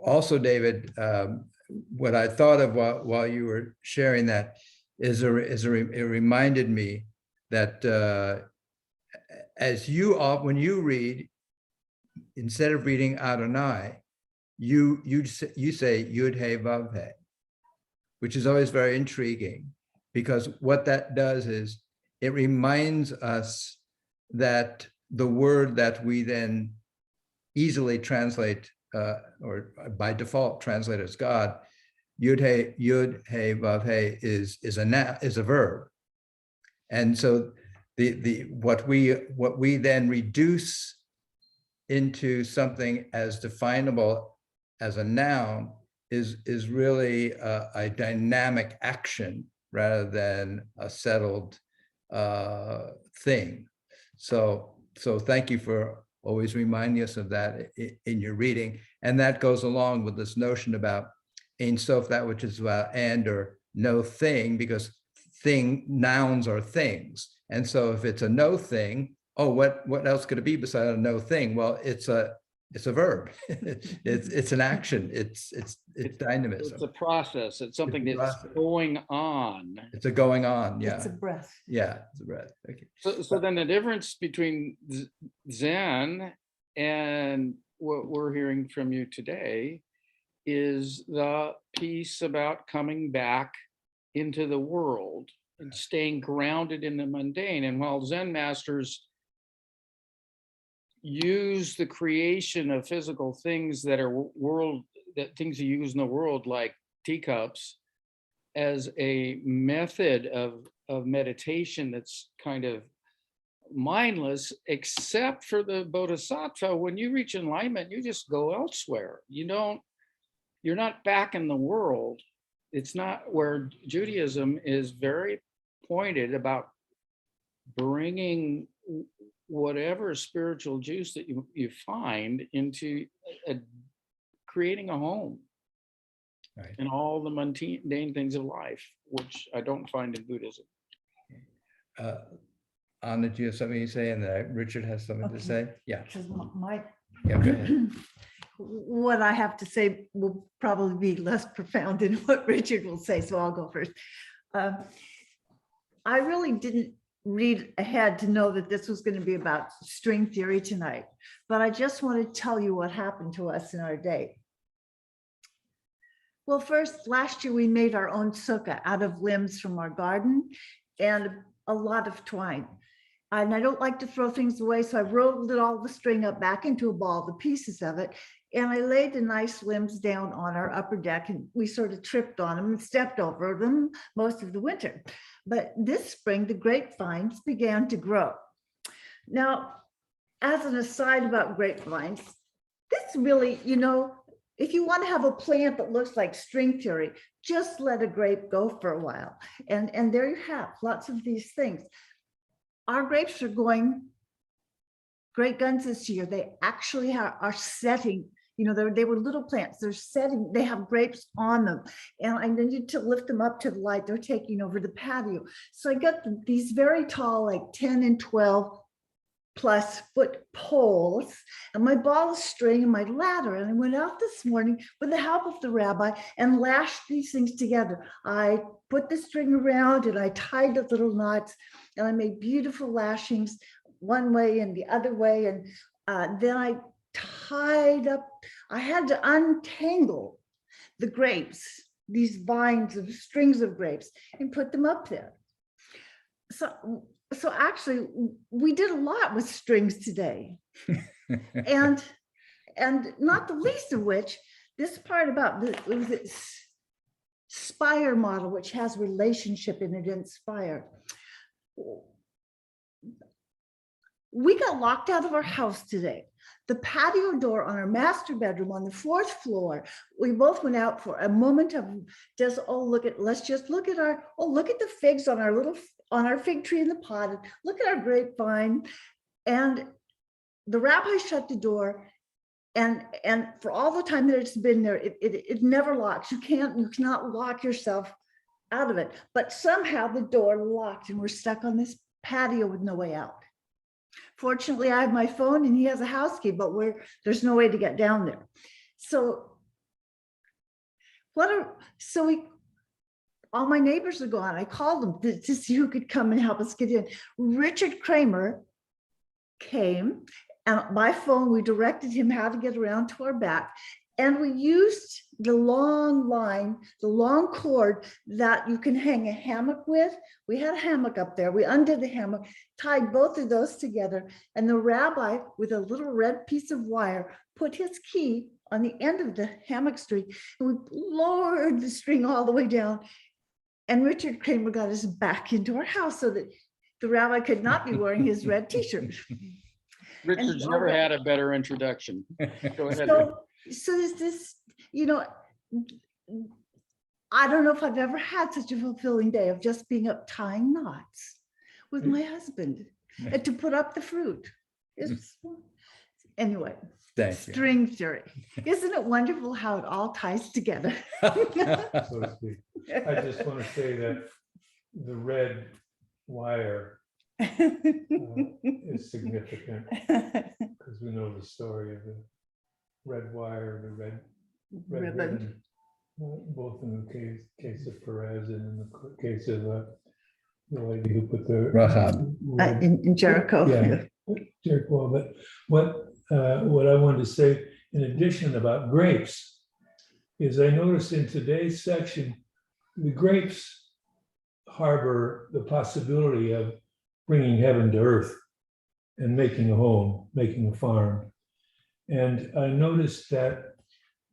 also, David, what I thought of while you were sharing that it reminded me that when you read, instead of reading Adonai, you say Yud He Vav He, which is always very intriguing, because what that does is it reminds us that the word that we then easily translate or by default translate as God, Yud He Vav He is a verb, and so what we then reduce into something as definable as a noun is really a dynamic action rather than a settled thing. So thank you for always reminding us of that in your reading. And that goes along with this notion about Ein Sof, that which is about and or no thing, because nouns are things. And so if it's a no thing, oh, what else could it be beside a no thing? Well, it's a verb. it's an action. It's dynamism. It's a process. It's something that's going on. It's a going on. Yeah. It's a breath. Yeah, it's a breath. Okay. So then the difference between Zen and what we're hearing from you today is the piece about coming back into the world and staying grounded in the mundane. And while Zen masters use the creation of physical things that are things you use in the world, like teacups, as a method of meditation that's kind of mindless, except for the bodhisattva. When you reach enlightenment, you just go elsewhere. You're not back in the world. It's not where Judaism is very pointed about bringing whatever spiritual juice that you find into creating a home. Right. And all the mundane things of life, which I don't find in Buddhism. Anna, do you have something to say? And Richard has something to say? Yeah. Because Yeah, go ahead. what I have to say will probably be less profound than what Richard will say, so I'll go first. I really didn't read ahead to know that this was going to be about string theory tonight, but I just want to tell you what happened to us in our day. Well, first, last year we made our own sukkah out of limbs from our garden and a lot of twine. And I don't like to throw things away, so I rolled all the string up back into a ball, the pieces of it, and I laid the nice limbs down on our upper deck, and we sort of tripped on them and stepped over them most of the winter. But this spring, the grapevines began to grow. Now, as an aside about grapevines, this really, if you want to have a plant that looks like string theory, just let a grape go for a while. And there you have lots of these things. Our grapes are going great guns this year. They actually are setting, they were little plants. They're setting, they have grapes on them. And I needed to lift them up to the light. They're taking over the patio. So I got these very tall, like 10 and 12 plus foot poles and my ball of string and my ladder. And I went out this morning with the help of the rabbi and lashed these things together. I put the string around and I tied the little knots and I made beautiful lashings one way and the other way. And then I tied up I had to untangle the grapes, these vines of strings of grapes, and put them up there. So actually, we did a lot with strings today. and not the least of which, this part about the spire model, which has relationship in it, inspire. We got locked out of our house today. The patio door on our master bedroom on the 4th floor, we both went out for a moment of just, let's just look at look at the figs on our fig tree in the pot, look at our grapevine. And the rabbi shut the door, and for all the time that it's been there, it never locks. You cannot lock yourself out of it. But somehow the door locked and we're stuck on this patio with no way out. Fortunately, I have my phone and he has a house key, but there's no way to get down there. So all my neighbors are gone. I called them to see who could come and help us get in. Richard Kramer came, and by phone, we directed him how to get around to our back. And we used the long line, the long cord that you can hang a hammock with. We had a hammock up there. We undid the hammock, tied both of those together. And the rabbi, with a little red piece of wire, put his key on the end of the hammock string. And we lowered the string all the way down. And Richard Kramer got us back into our house so that the rabbi could not be wearing his red t-shirt. Richard's never had a better introduction. Go ahead. So there's this, I don't know if I've ever had such a fulfilling day of just being up tying knots with my husband and to put up the fruit. Anyway, Thank you. string theory. Isn't it wonderful how it all ties together? So to speak. I just want to say that the red wire is significant because we know the story of the red wire, the red ribbon, both in the case of Perez and in the case of the lady who put the Rahab. In Jericho. Yeah, Jericho. But what I wanted to say in addition about grapes is I noticed in today's section, the grapes harbor the possibility of bringing heaven to earth and making a home, making a farm. And I noticed that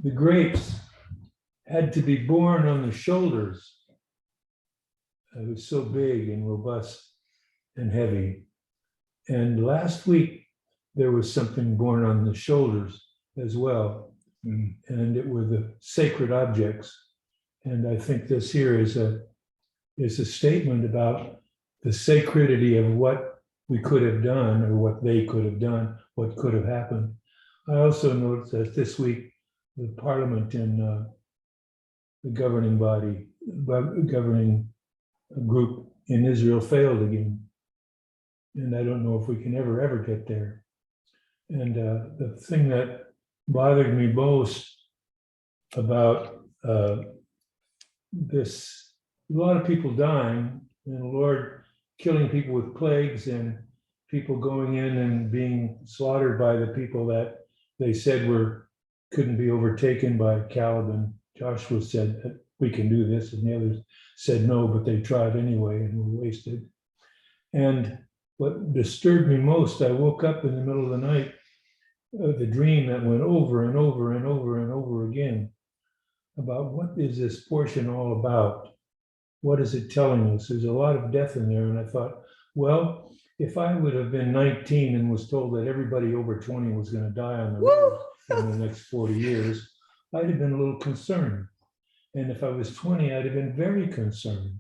the grapes had to be borne on the shoulders. It was so big and robust and heavy. And last week, there was something borne on the shoulders as well. And it were the sacred objects. And I think this here is a statement about the sacredity of what we could have done or what they could have done, what could have happened. I also noticed that this week, the parliament and the governing body, governing group in Israel failed again. And I don't know if we can ever get there. And the thing that bothered me most about this, a lot of people dying, and the Lord killing people with plagues and people going in and being slaughtered by the people that they said couldn't be overtaken by Caleb and Joshua said that we can do this, and the others said no, but they tried anyway and were wasted. And what disturbed me most, I woke up in the middle of the night, the dream that went over and over and over and over again about what is this portion all about? What is it telling us? There's a lot of death in there. And I thought, well, if I would have been 19 and was told that everybody over 20 was going to die on the road in the next 40 years, I'd have been a little concerned. And if I was 20, I'd have been very concerned.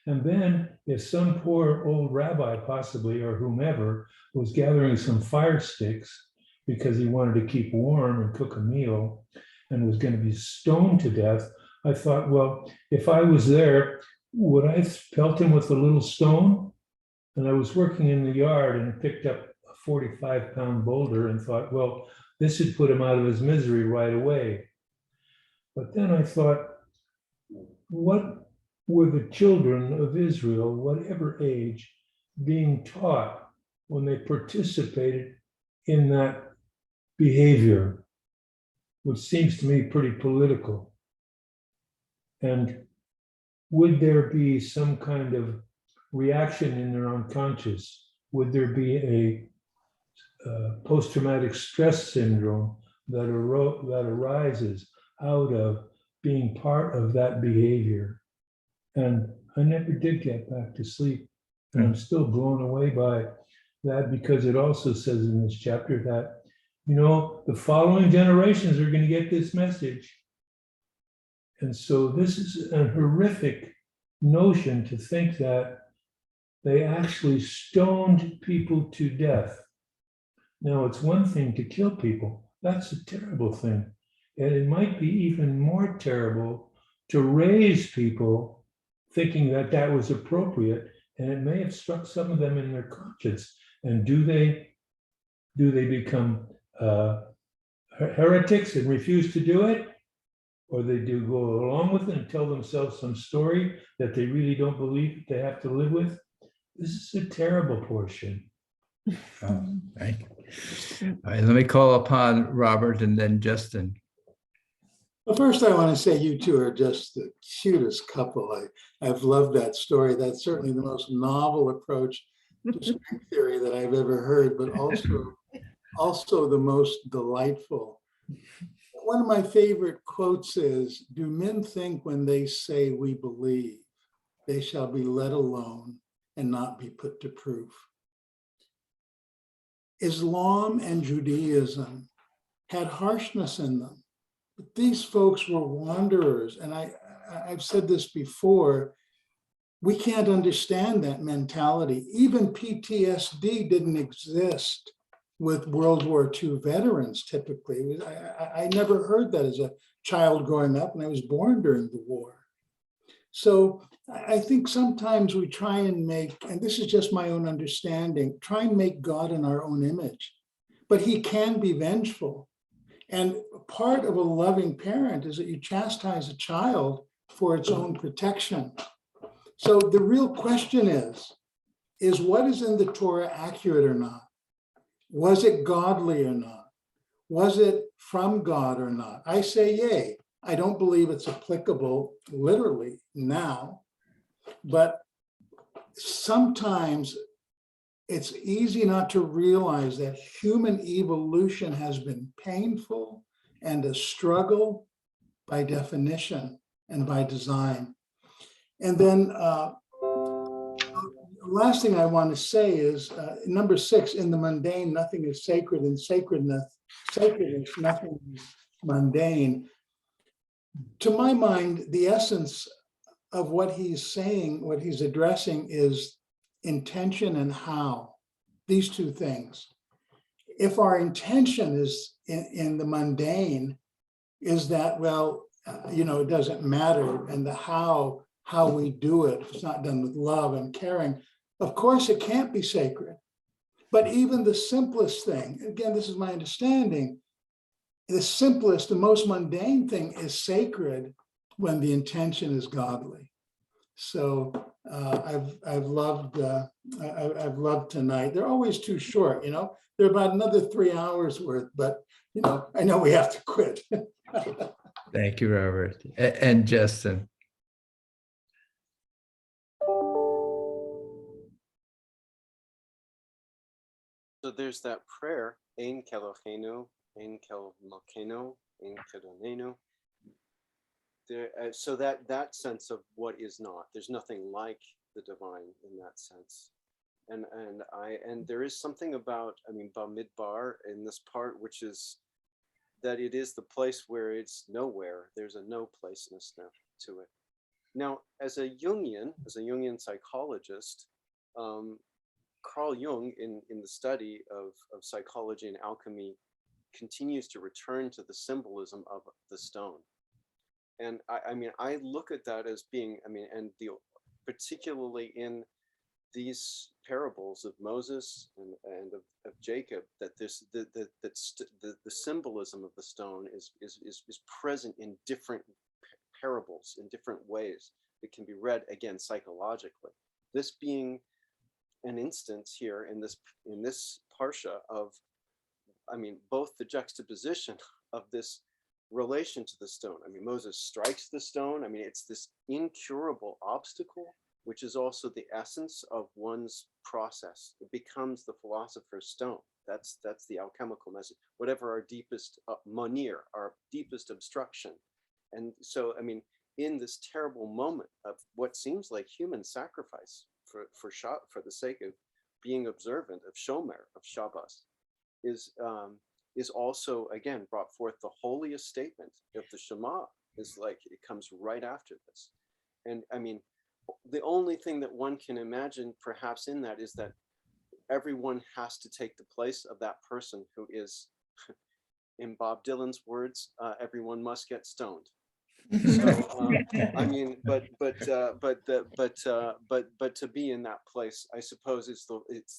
And then if some poor old rabbi possibly, or whomever, was gathering some fire sticks because he wanted to keep warm and cook a meal and was going to be stoned to death, I thought, well, if I was there, would I pelt him with a little stone? And I was working in the yard and picked up a 45-pound boulder and thought, well, this should put him out of his misery right away. But then I thought, what were the children of Israel, whatever age, being taught when they participated in that behavior? which seems to me pretty political. And would there be some kind of reaction in their unconscious? Would there be a post-traumatic stress syndrome that arises out of being part of that behavior? And I never did get back to sleep. And I'm still blown away by that, because it also says in this chapter that, you know, the following generations are going to get this message. And so this is a horrific notion to think that they actually stoned people to death. Now, it's one thing to kill people. That's a terrible thing. And it might be even more terrible to raise people thinking that that was appropriate. And it may have struck some of them in their conscience. And do they become heretics and refuse to do it? Or they do go along with it and tell themselves some story that they really don't believe they have to live with? This is a terrible portion. Oh, thank you. All right, let me call upon Robert and then Justin. Well, first, I want to say you two are just the cutest couple. I've loved that story. That's certainly the most novel approach to string theory that I've ever heard, but also the most delightful. One of my favorite quotes is, "Do men think when they say we believe, they shall be let alone and not be put to proof?" Islam and Judaism had harshness in them, but these folks were wanderers. And I've said this before, we can't understand that mentality. Even PTSD didn't exist with World War II veterans typically. I never heard that as a child growing up, and I was born during the war. So I think sometimes we try and make, and this is just my own understanding, try and make God in our own image, but he can be vengeful. And part of a loving parent is that you chastise a child for its own protection. So the real question is what is in the Torah accurate or not? Was it godly or not? Was it from God or not? I say yay. I don't believe it's applicable literally now, but sometimes it's easy not to realize that human evolution has been painful and a struggle by definition and by design. And then last thing I want to say is number 6, in the mundane, nothing is sacred, and sacredness, nothing is mundane. To my mind, the essence of what he's saying, what he's addressing is intention and how, these two things. If our intention is in the mundane, is that, well, it doesn't matter, and the how we do it, if it's not done with love and caring, of course it can't be sacred. But even the simplest thing, again, this is my understanding, the simplest, the most mundane thing is sacred when the intention is godly. So I've loved tonight. They're always too short, They're about another 3 hours worth, but I know we have to quit. Thank you, Robert. And Justin. So there's that prayer, Ein Keloheinu, Ein Kel Malkeinu, Ein Kedonenu. So that sense of what is not, there's nothing like the divine in that sense. And there is something about, Bamidbar in this part, which is that it is the place where it's nowhere. There's a no placeness now to it. Now, as a Jungian psychologist, Carl Jung, in the study of psychology and alchemy, continues to return to the symbolism of the stone. And I look at that as being, particularly in these parables of Moses and of Jacob, that the symbolism of the stone is present in different parables, in different ways. It can be read again psychologically. This being an instance here in this parsha of, both the juxtaposition of this relation to the stone. I mean, Moses strikes the stone. I mean, it's this incurable obstacle, which is also the essence of one's process. It becomes the philosopher's stone. That's the alchemical message, whatever our deepest manir, our deepest obstruction. And so, I mean, in this terrible moment of what seems like human sacrifice for the sake of being observant of Shomer, of Shabbos, is also, again, brought forth the holiest statement of the Shema. Is like, it comes right after this. And I mean, the only thing that one can imagine perhaps in that is that everyone has to take the place of that person who is, in Bob Dylan's words, everyone must get stoned. So I mean, but to be in that place, I suppose it's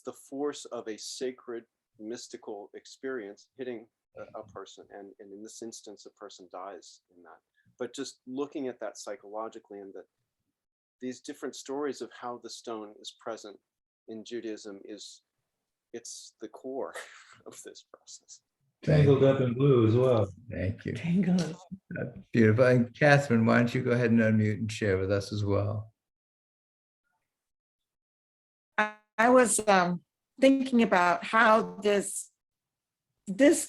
the force of a sacred mystical experience hitting a person, and in this instance, a person dies in that. But just looking at that psychologically, and that these different stories of how the stone is present in Judaism it's the core of this process. Tangled up in blue as well. Thank you. Beautiful. And Catherine, why don't you go ahead and unmute and share with us as well? I was thinking about how this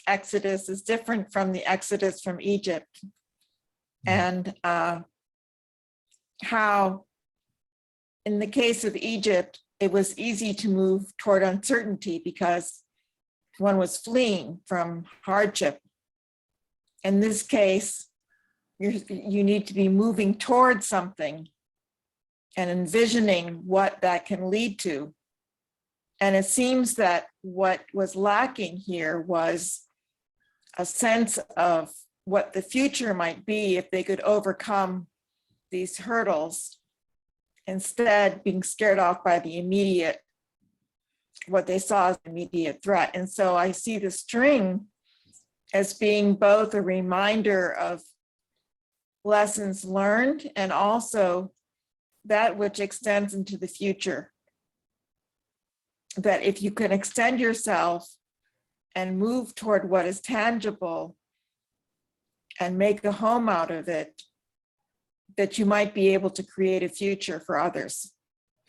Exodus is different from the Exodus from Egypt, and how in the case of Egypt, it was easy to move toward uncertainty because one was fleeing from hardship. In this case, you need to be moving towards something and envisioning what that can lead to. And it seems that what was lacking here was a sense of what the future might be if they could overcome these hurdles, instead being scared off by the immediate, what they saw as immediate threat. And so I see the string as being both a reminder of lessons learned and also that which extends into the future. That if you can extend yourself and move toward what is tangible and make a home out of it, that you might be able to create a future for others.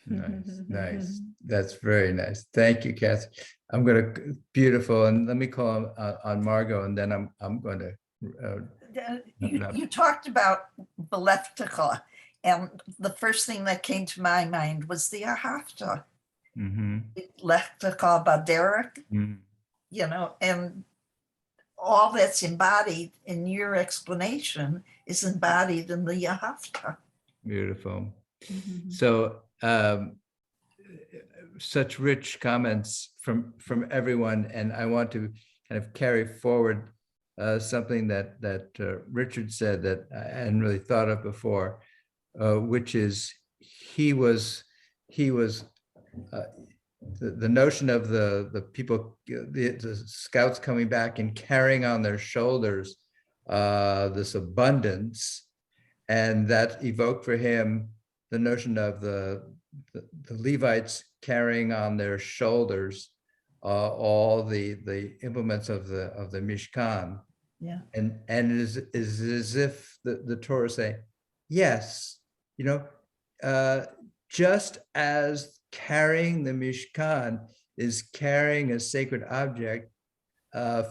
Nice, nice. That's very nice. Thank you, Kathy. I'm going to, beautiful. And let me call on Margot, and then I'm going to. You talked about the Lecha, and the first thing that came to my mind was the Ahafta. Lecha Baderek, you know, and all that's embodied in your explanation is embodied in the Ahafta. Beautiful. So such rich comments from everyone, and I want to kind of carry forward something that Richard said that I hadn't really thought of before, which is he was the notion of the people, the scouts coming back and carrying on their shoulders this abundance, and that evoked for him the notion of the Levites carrying on their shoulders all the implements of the Mishkan. Yeah. And it is as if the Torah say, yes, you know, just as carrying the Mishkan is carrying a sacred object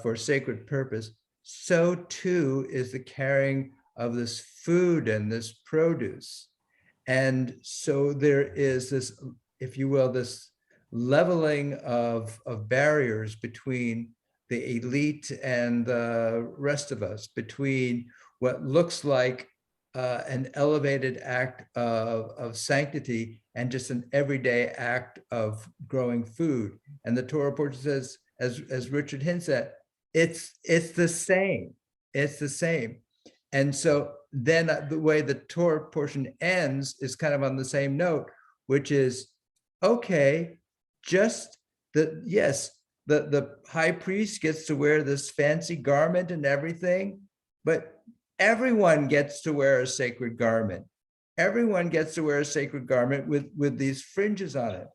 for sacred purpose, so too is the carrying of this food and this produce. And so there is this, if you will, this leveling of barriers between the elite and the rest of us, between what looks like an elevated act of sanctity and just an everyday act of growing food. And the Torah portion says, as Richard hints at, it's the same. It's the same. And so then the way the Torah portion ends is kind of on the same note, which is, okay, just the high priest gets to wear this fancy garment and everything, but everyone gets to wear a sacred garment. Everyone gets to wear a sacred garment with these fringes on it.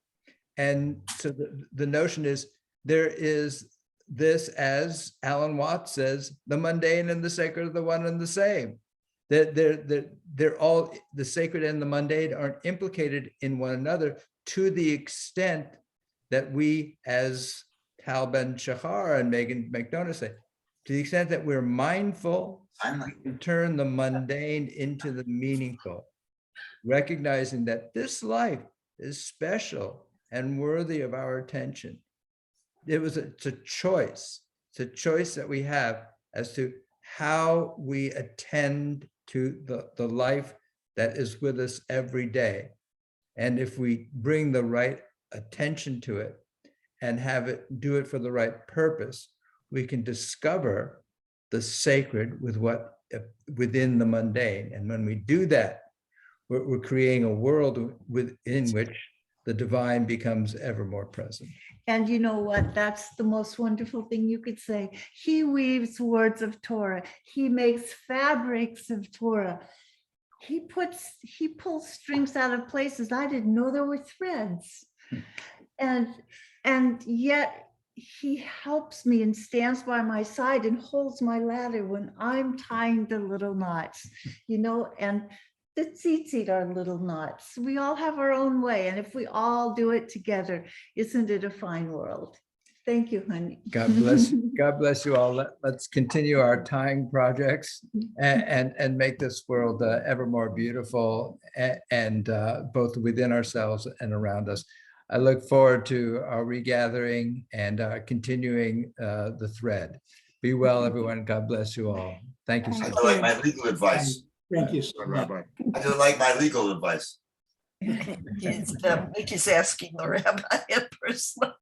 And so the notion is there is this, as Alan Watts says, the mundane and the sacred are the one and the same. They're all, the sacred and the mundane aren't implicated in one another to the extent that we, as Tal Ben Shahar and Megan McDonough say, to the extent that we're mindful, we can turn the mundane into the meaningful, recognizing that this life is special and worthy of our attention. It's a choice. It's a choice that we have as to how we attend to the life that is with us every day. And if we bring the right attention to it and do it for the right purpose, we can discover the sacred within the mundane. And when we do that, we're creating a world within which the divine becomes ever more present. And you know what? That's the most wonderful thing you could say. He weaves words of Torah. He makes fabrics of Torah. He pulls strings out of places I didn't know there were threads. And yet he helps me and stands by my side and holds my ladder when I'm tying the little knots, and the tzitzit are little knots. We all have our own way. And if we all do it together, isn't it a fine world? Thank you, honey. God bless. God bless you all. Let's continue our tying projects and make this world ever more beautiful and both within ourselves and around us. I look forward to our regathering and continuing the thread. Be well, everyone. God bless you all. Thank you so I much. don't like my legal advice. Thank you so much. Rabbi. I don't like my legal advice. It's Mike is asking the rabbi a personal